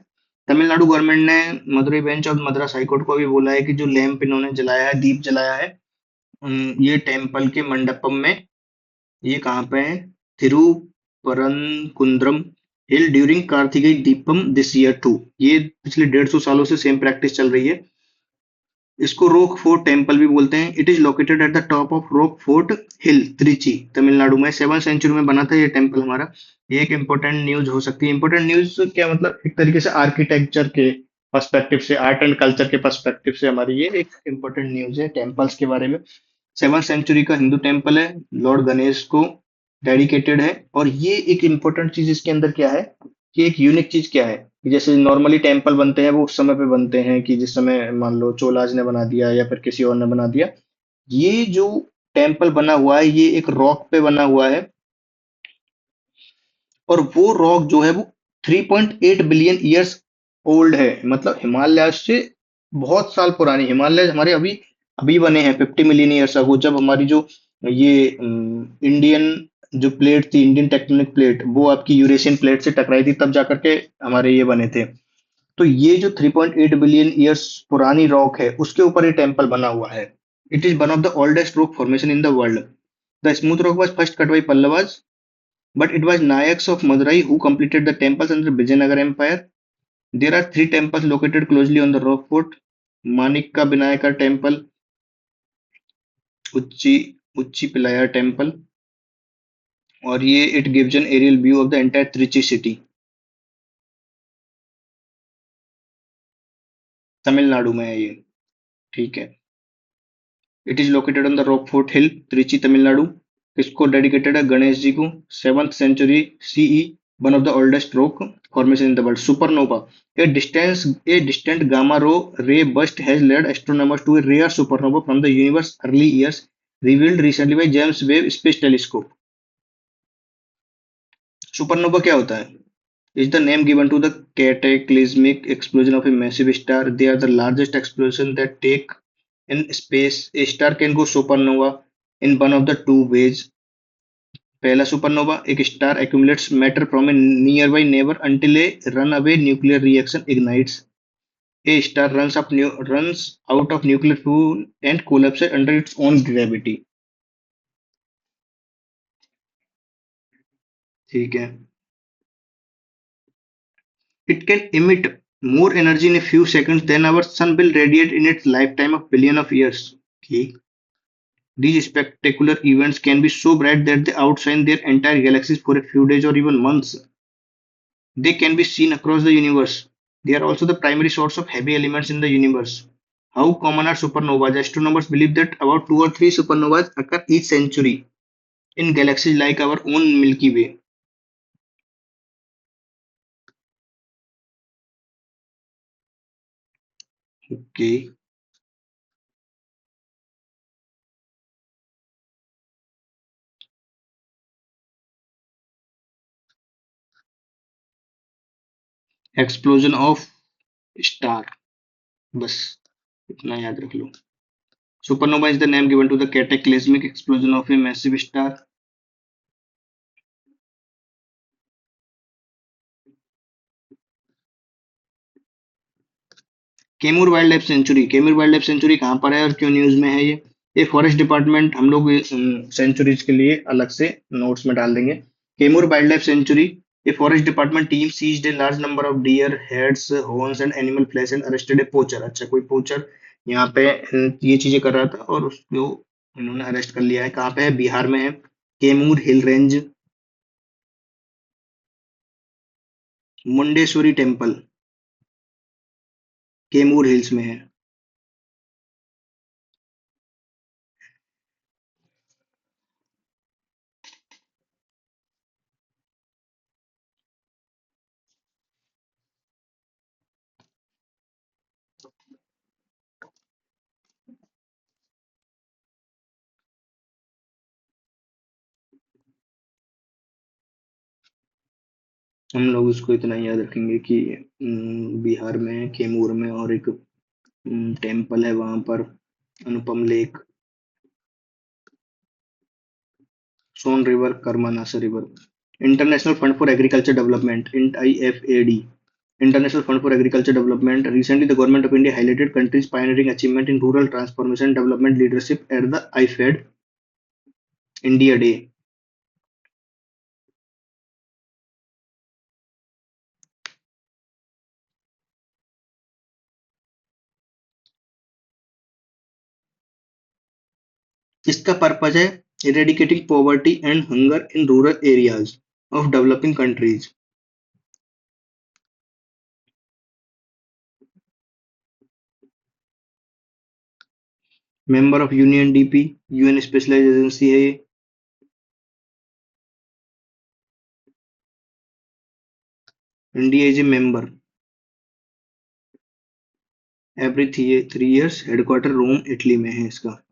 तमिलनाडु गवर्नमेंट ने मदुरई बेंच और मद्रास हाईकोर्ट को भी बोला है कि जो लैंप इन्होंने जलाया है, दीप जलाया है, ये टेम्पल के मंडपम में, ये कहाँ पे है, Thiruparankundram hill during Kartikeya Deepam this year too. ये पिछले 150 सालों से सेम प्रैक्टिस चल रही है। इसको रोक फोर्ट टेम्पल भी बोलते हैं। It is located at the top of rock fort hill, Trichy, Tamil Nadu में। 7th सेंचुरी में बना था ये टेम्पल हमारा। ये एक इंपॉर्टेंट न्यूज हो सकती है। इंपॉर्टेंट न्यूज क्या मतलब, एक तरीके से आर्किटेक्चर के पर्सपेक्टिव से, आर्ट एंड कल्चर के पर्सपेक्टिव से हमारी ये एक इंपॉर्टेंट न्यूज है टेम्पल्स के बारे में। 7th सेंचुरी का हिंदू टेम्पल है, लॉर्ड गणेश को डेडिकेटेड है। और ये एक इंपॉर्टेंट चीज इसके अंदर क्या है कि एक यूनिक चीज क्या है कि जैसे नॉर्मली टेम्पल बनते हैं वो उस समय पे बनते हैं कि जिस समय मान लो चोलाज ने बना दिया या फिर किसी और ने बना दिया। ये जो टेम्पल बना हुआ है ये एक रॉक पे बना हुआ है। और वो रॉक जो है वो 3.8 बिलियन ईयर्स ओल्ड है। मतलब हिमालय से बहुत साल पुरानी। हिमालय हमारे अभी अभी बने हैं 50 मिलियन ईयर्स अगो, जब हमारी जो ये इंडियन जो प्लेट थी, इंडियन टेक्टोनिक प्लेट, वो आपकी यूरेशियन प्लेट से टकराई थी, तब जाकर के हमारे ये बने थे। तो ये जो 3.8 बिलियन ईयर्स पुरानी रॉक है उसके ऊपर ये टेम्पल बना हुआ है। It is one of the oldest rock formation in the world. The smooth rock was first cut by Pallavas, but it was Nayaks of Madurai who completed the temples under Vijayanagar Empire. There are three temples located closely on the rock fort: Manikka Vinayaka Temple, Uchi Uchi Pilaya Temple, और ये it gives an aerial view of the entire Trichy city, Tamil Nadu में है ये। ठीक है। It is located on the rock fort hill, Trichy, Tamil Nadu. किसको dedicated है? गणेश जी को। 7th century CE, one of the oldest rock formation in the world. Supernova, a distant gamma ray burst has led astronomers to a rare supernova from the universe early years, revealed recently by James Webb Space Telescope। Supernova क्या होता है? Is the name given to the cataclysmic explosion of a massive star. They are the largest explosion that take in space. A star can go supernova in one of the two ways. पहला supernova, एक star accumulates matter from a nearby neighbor until a runaway nuclear reaction ignites A star runs out of nuclear fuel and collapses under its own gravity. ठीक है. It can emit more energy in a few seconds than our sun will radiate in its lifetime of billion of years. Okay. These spectacular events can be so bright that they outshine their entire galaxies for a few days or even months. They can be seen across the universe. They are also the primary source of heavy elements in the universe. How common are supernovas? Astronomers believe that about two or three supernovas occur each century in galaxies like our own Milky Way. Okay. Explosion of star. बस इतना याद रख लो. Supernova is the name given to the cataclysmic explosion of a massive star. Kaimur wild life sanctuary. Kaimur wild life sanctuary कहाँ पर है और क्यों news में है ये फॉरेस्ट डिपार्टमेंट हम लोग सेंचुरीज के लिए अलग से नोट्स में डाल देंगे. Kaimur wild life sanctuary. A forest department team seized a large number of deer heads, horns and animal flesh and arrested a poacher. अच्छा कोई पोचर यहाँ पे ये चीजें कर रहा था और उसको इन्होंने अरेस्ट कर लिया है. कहाँ पे है? बिहार में है. Kaimur hill range. Mundeshwari temple Kaimur hills में है. हम लोग उसको इतना ही याद रखेंगे कि बिहार में है, कैमूर में, और एक टेम्पल है वहां पर. Anupam lake. Son river, Karmanasa river. International fund for agriculture development, IFAD. International Fund for Agriculture Development. Recently, the government of India highlighted country's pioneering achievement in rural transformation and development leadership at the IFAD India Day. इसका purpose है eradicating poverty and hunger in rural areas of developing countries. Member of UNDP, UN specialized agency है ये. India is a member every 3 years. Headquarter Rome Italy में है इसका.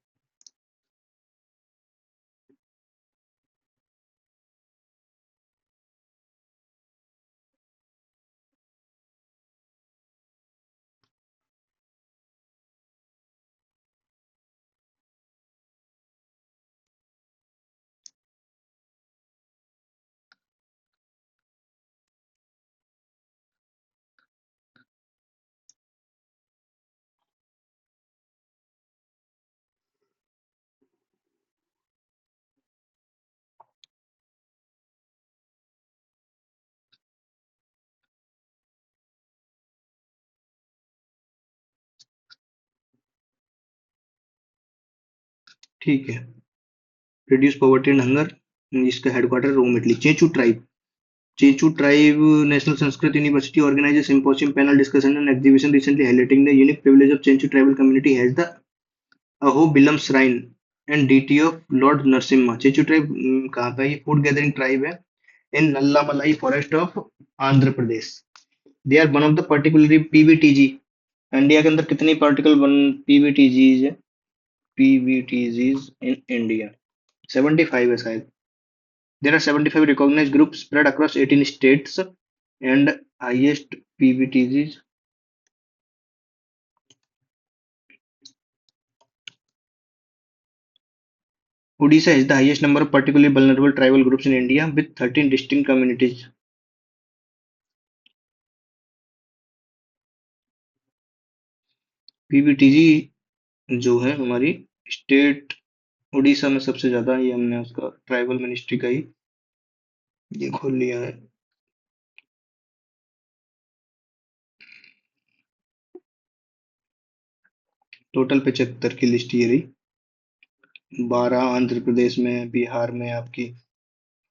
ठीक है. Reduce poverty and hunger. इसका हेडक्वार्टर रोम इटली. चेचू tribe. Chechu Tribe National Sanskrit University organized a symposium, panel discussion, and exhibition recently highlighting the unique privilege of Chenchu tribal community has the Ahobilam Shrine and deity of Lord Narasimha. Chechu tribe कहाँ पे है? ये food gathering tribe है in Nallamalai forest of Andhra Pradesh. They are one of the particularly PBTG. India के अंदर कितनी particle one PBTGs है? PBTGs in India 75 है शायद. There are 75 recognized groups spread across 18 states and highest PBTGs. Odisha has the highest number of particularly vulnerable tribal groups in India with 13 distinct communities. पीबीटीजी जो है हमारी state Orissa में सबसे ज्यादा, ये हमने उसका ट्राइबल मिनिस्ट्री का ही ये खोल लिया है। टोटल 75 की लिस्ट ये रही। 12 आंध्र प्रदेश में, बिहार में आपकी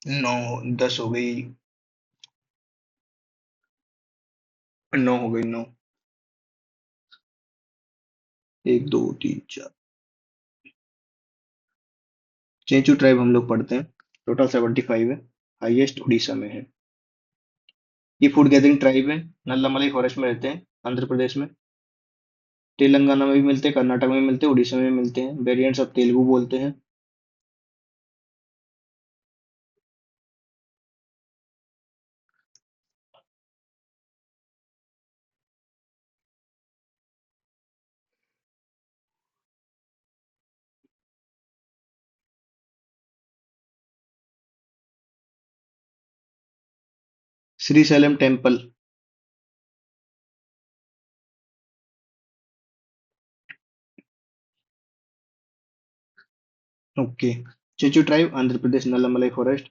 9, 10 हो गई, 9 हो गई, 9। एक, दो, तीन, चार। चेंचू ट्राइब हम लोग पढ़ते हैं। टोटल 75 है। हाईएस्ट उड़ीसा में है। ये फूड गैदरिंग ट्राइब है। नल्लामलाई फॉरेस्ट में रहते हैं, आंध्र प्रदेश में। तेलंगाना में भी मिलते हैं, कर्नाटक में भी मिलते हैं, उड़ीसा में भी मिलते हैं। वेरिएंट्स ऑफ तेलुगु बोलते हैं। Shri Sailam temple. Okay. Chenchu tribe, Andhra Pradesh, Nallamalai forest.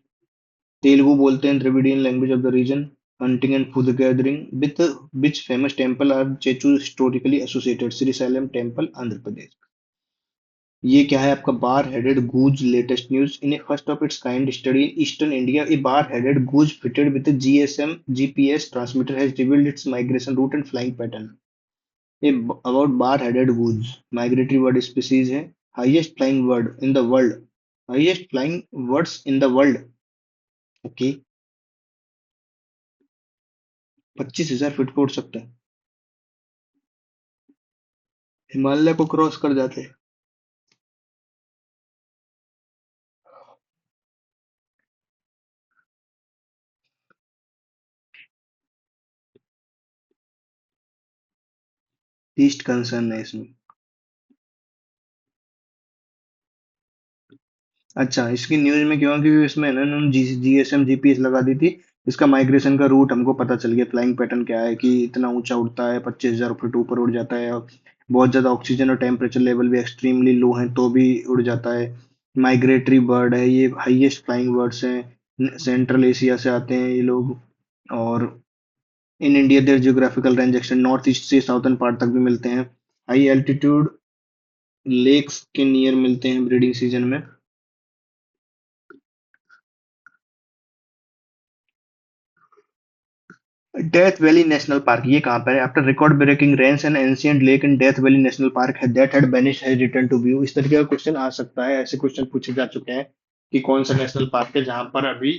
Telugu बोलते हैं, Dravidian language of the region. Hunting and food gathering with which famous temple are चेचू historically associated? Shri Sailam temple, Andhra Pradesh. ये क्या है आपका? Bar headed goose, latest news in a first of its kind study in eastern India, a bar headed goose fitted with a GSM GPS transmitter has revealed its migration route and flying pattern। ये about bar headed goose, migratory bird species है। highest flying bird in the world, highest flying birds in the world। Okay. 25,000 feet को उड़ सकता है। हिमालय को cross कर जाते हैं। ईस्ट कंसर्न है इसमें। अच्छा, इसकी न्यूज में क्यों? क्योंकि इसमें है ना उन्होंने जीएसएम जीपीएस लगा दी थी। इसका माइग्रेशन का रूट हमको पता चल गया, फ्लाइंग पैटर्न क्या है, कि इतना ऊंचा उड़ता है, 25,000 फीट ऊपर उड़ जाता है, और बहुत ज्यादा ऑक्सीजन और टेम्परेचर लेवल भी एक्सट्रीमली लो है तो भी उड़ जाता है। माइग्रेटरी बर्ड है, ये हाईएस्ट फ्लाइंग बर्ड्स हैं। सेंट्रल एशिया से आते हैं ये लोग। और in India their geographical range extend north east से साउथर्न पार्ट तक भी मिलते हैं। हाई एल्टीट्यूड लेक्स के नियर मिलते हैं ब्रीडिंग सीजन में। डेथ वैली नेशनल पार्क ये कहाँ पर है? After record breaking rains and ancient lake in death valley national park है that had vanished has return to view. इस तरीके का क्वेश्चन आ सकता है, ऐसे क्वेश्चन पूछे जा चुके हैं कि कौन सा नेशनल पार्क है जहां पर अभी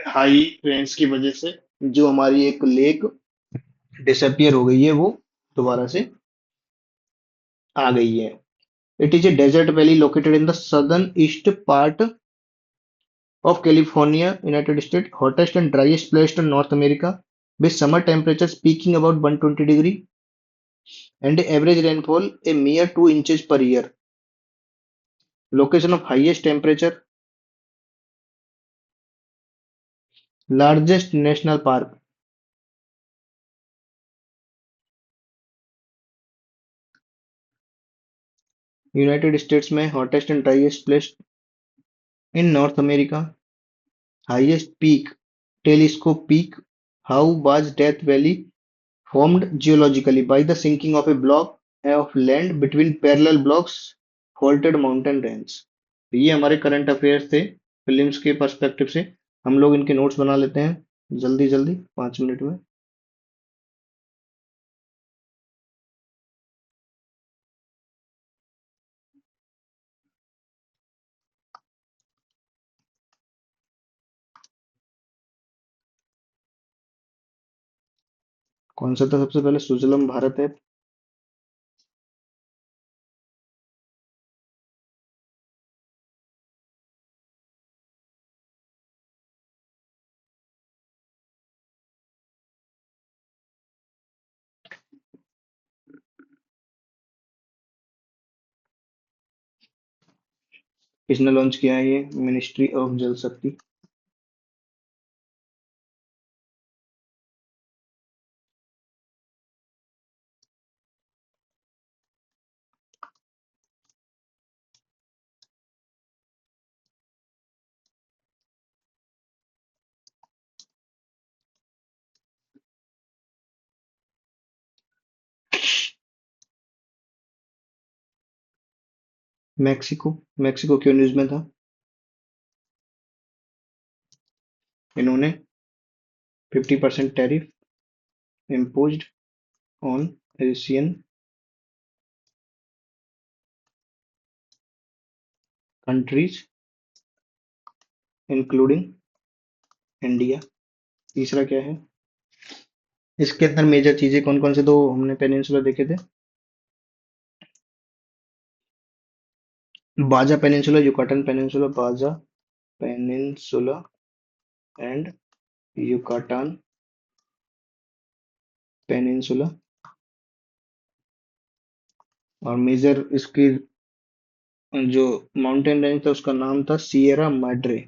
हाई रेंस की वजह से जो हमारी एक लेक डिसअपियर हो गई है, वो दोबारा से आ गई है। It is a desert valley located in the southern east part of California, United States, hottest and driest place in North America, with summer temperatures peaking about 120 and average rainfall a mere 2 inches per year. Location of highest temperature, largest national park, United States में hottest and driest place in North America, highest peak, telescope peak. How was Death Valley formed geologically? By the sinking of a block of land between parallel blocks, faulted mountain range। ये हमारे current affairs थे, films के perspective से। हम लोग इनके notes बना लेते हैं जल्दी जल्दी 5 मिनट में। कौन सा था सबसे पहले? सुजलम भारत है। किसने लॉन्च किया है? ये मिनिस्ट्री ऑफ जल शक्ति। मैक्सिको। मैक्सिको क्यों न्यूज में था? इन्होंने 50% tariff imposed on Asian countries including India. तीसरा क्या है? इसके अंदर मेजर चीजें कौन कौन से दो हमने पेनिनसुला देखे थे? बाजा पेनिनसुला, युकाटन पेनिनसुला, बाजा पेनिनसुला एंड युकाटान पेनिनसुला। और मेजर इसकी जो माउंटेन रेंज था उसका नाम था सियरा मैड्रे।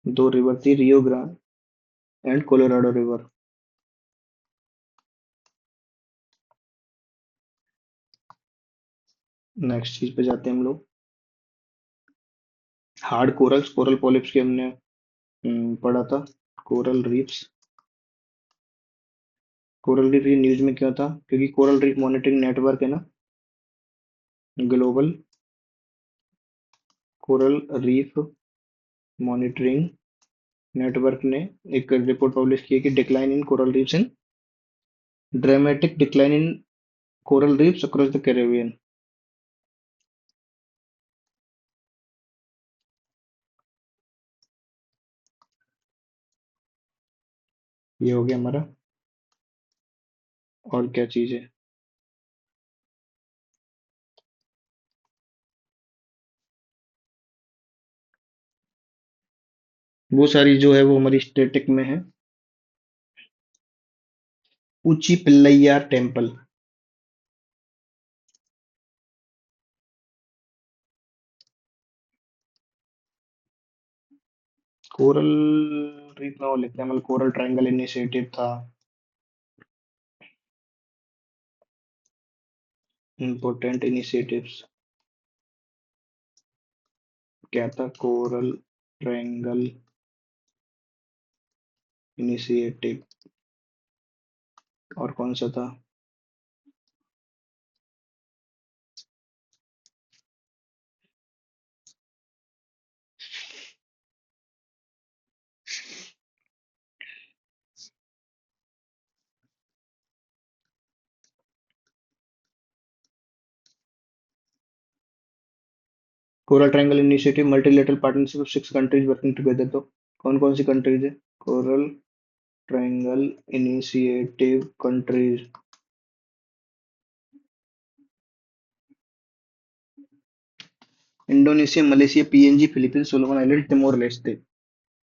दो रिवर थी, Rio Grande and Colorado river. Next चीज पे जाते हैं हम लोग। हार्ड कोरल्स, कोरल पॉलिप्स के हमने पढ़ा था। Coral reefs. कोरल रीफ ये न्यूज में क्यों था? क्योंकि कोरल रीफ मॉनिटरिंग नेटवर्क है ना, global coral reef monitoring network ने एक रिपोर्ट पब्लिश की है कि decline in coral reefs in dramatic decline in coral reefs across the Caribbean. ये हो गया हमारा। और क्या चीज है? वो सारी जो है वो हमारी स्टेटिक में है। ऊंची पिल्लैयार टेम्पल। कोरल रीफ में वो लिखते हैं, मतलब कोरल ट्रायंगल इनिशिएटिव था। इम्पोर्टेंट इनिशिएटिव्स क्या था? Coral triangle initiative. और कौन सा था? Coral triangle initiative multilateral partnership of 6 countries working together. तो कौन कौन सी कंट्रीज है? Coral triangle initiative countries. Indonesia, Malaysia, PNG, Philippines, Solomon island, Timor Leste.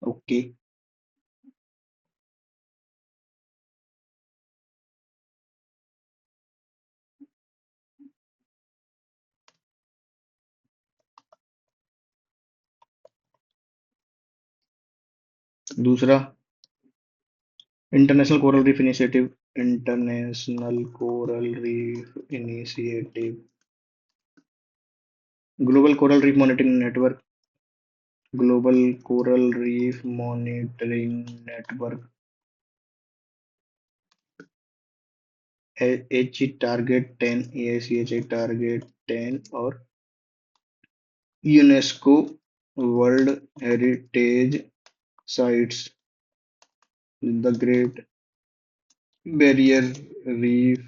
Okay. दूसरा, international coral reef initiative. International coral reef initiative. Global coral reef monitoring network. Global coral reef monitoring network. H target 10, ACH target 10 और UNESCO world heritage sites. The great barrier reef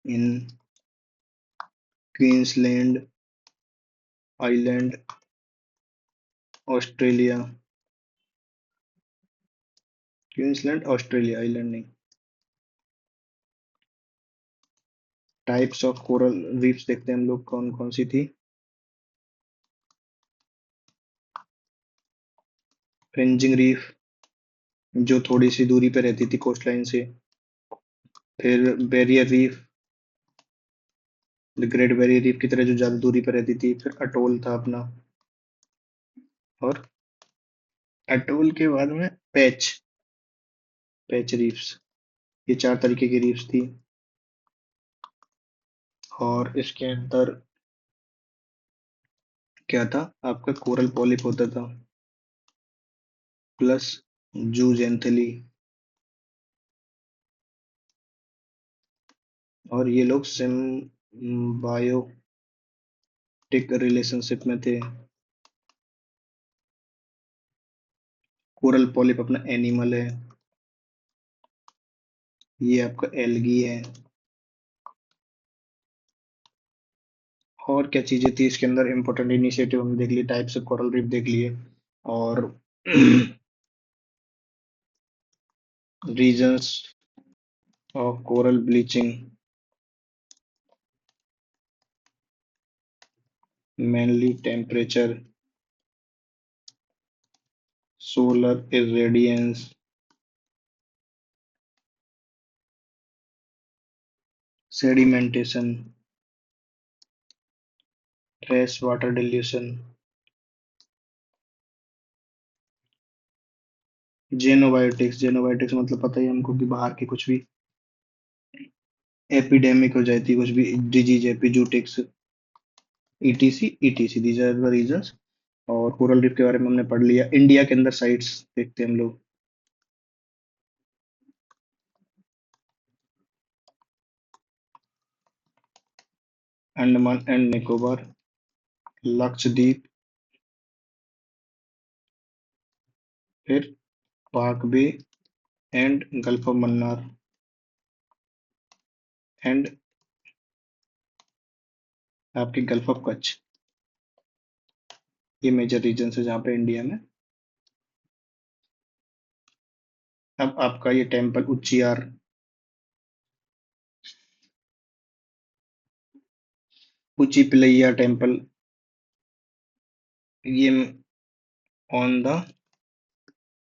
in Queensland island Australia. Queensland Australia, island नहीं। Types of coral reefs देखते हैं हम लोग, कौन कौन सी थी। Fringing reef, जो थोड़ी सी दूरी पे रहती थी कोस्ट लाइन से। फिर barrier reef, the great barrier reef की तरह जो ज्यादा दूरी पर रहती थी। फिर अटोल था अपना। और अटोल के बाद में पैच, पैच रीफ्स। ये 4 तरीके की रीफ्स थी। और इसके अंदर क्या था? आपका कोरल पॉलिप होता था, प्लस जूजेंथली, और ये लोग सिम्बायोटिक रिलेशनशिप में थे। कोरल पॉलिप अपना एनिमल है। ये आपका एल्गी है। और क्या चीजें थी इसके अंदर इंपॉर्टेंट इनिशिएटिव हमने देख लिए, टाइप्स ऑफ कोरल रीफ देख लिए, और reasons of coral bleaching, mainly temperature, solar irradiance, sedimentation, fresh water dilution, जेनोबायोटिक्स। जेनोबायोटिक्स मतलब पता ही है हमको कि बाहर के कुछ भी एपिडेमिक हो जाती है, कुछ भी disease, epizootics, ETC ETC, these are the reasons. और कोरल रीफ के बारे में हमने पढ़ लिया। इंडिया के अंदर साइट्स देखते हैं हम लोग। अंडमान एंड निकोबार, लक्षद्वीप, फिर Palk bay and gulf of Mannar, and आपके गल्फ ऑफ कच्छ। ये मेजर रीजन है जहाँ पे इंडिया में। अब आपका ये टेम्पल उच्चियार, उची पिलैया टेम्पल, ये on the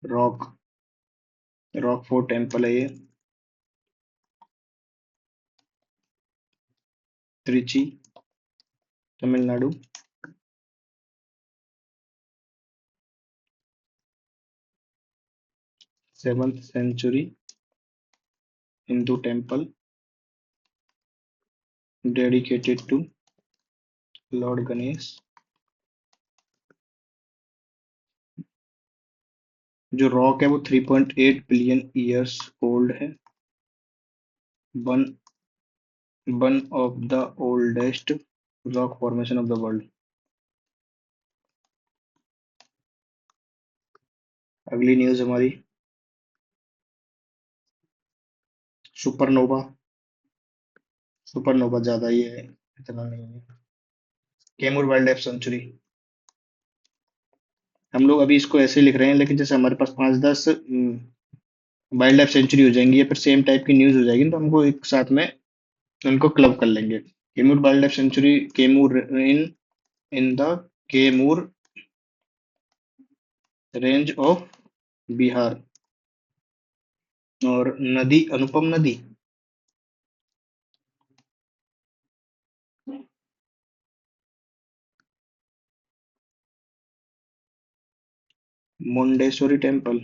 rock, rock fort temple है ये, Trichy, Tamil Nadu. 7th century Hindu temple dedicated to Lord Ganesh. जो रॉक है वो 3.8 बिलियन ईयर्स ओल्ड है। One one of the oldest rock formation of the world. अगली न्यूज हमारी, सुपरनोवा। सुपरनोवा ज्यादा ही है, इतना नहीं है। कैमूर वाइल्ड लाइफ सेंचुरी, हम लोग अभी इसको ऐसे लिख रहे हैं, लेकिन जैसे हमारे पास 5-10 वाइल्ड लाइफ सेंचुरी हो जाएंगी या फिर सेम टाइप की न्यूज हो जाएगी, तो हमको एक साथ में उनको क्लब कर लेंगे। Kaimur wild life sanctuary, Kaimur in the Kaimur range of Bihar. और नदी, अनुपम नदी, मुंडेश्वरी टेम्पल।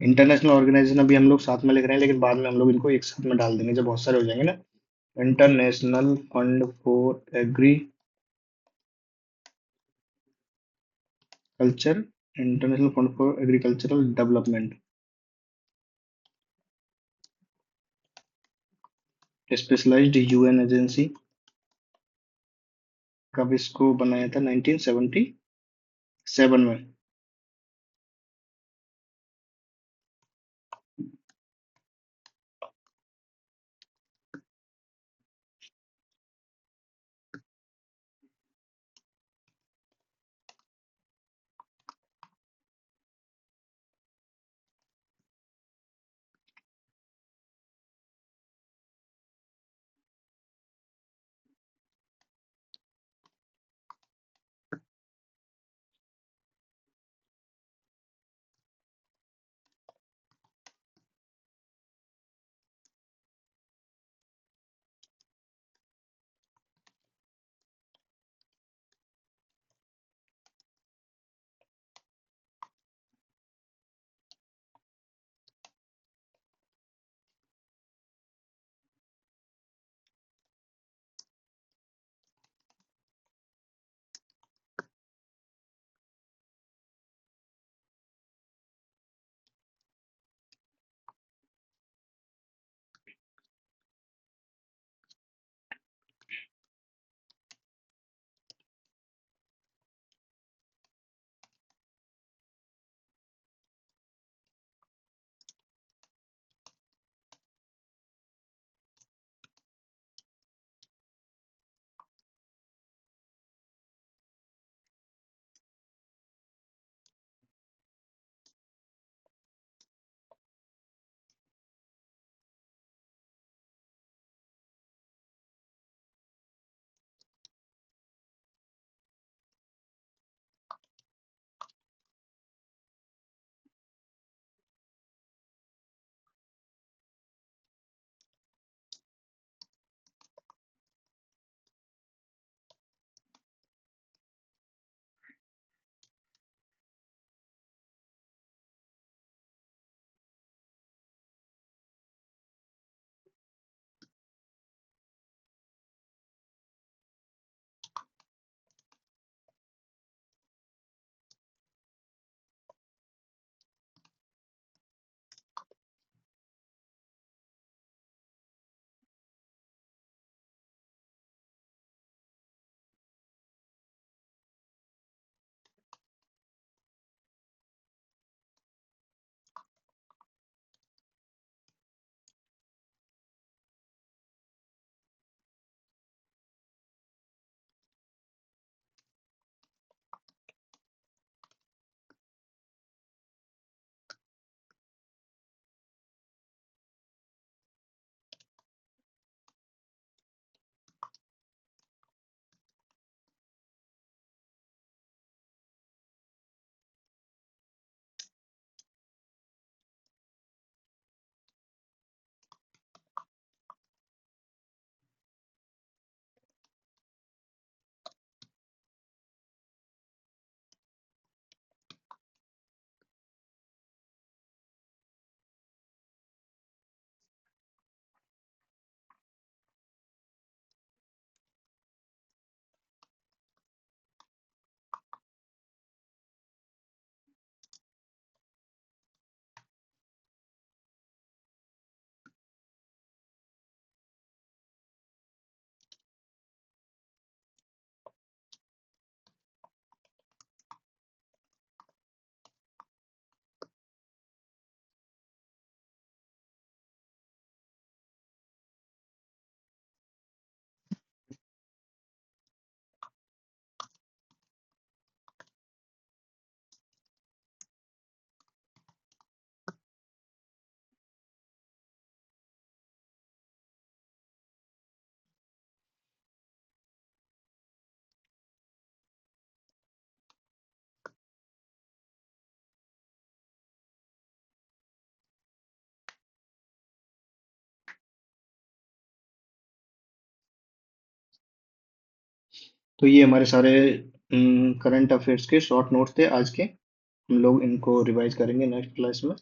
इंटरनेशनल ऑर्गेनाइजेशन अभी हम लोग साथ में लिख रहे हैं, लेकिन बाद में हम लोग इनको एक साथ में डाल देंगे जब बहुत सारे हो जाएंगे ना। International fund for agriculture, international fund for agricultural development, specialised UN agency कब इसको बनाया था? 1977 में। तो ये हमारे सारे करंट अफेयर्स के शॉर्ट नोट्स थे आज के। हम लोग इनको रिवाइज करेंगे नेक्स्ट क्लास में।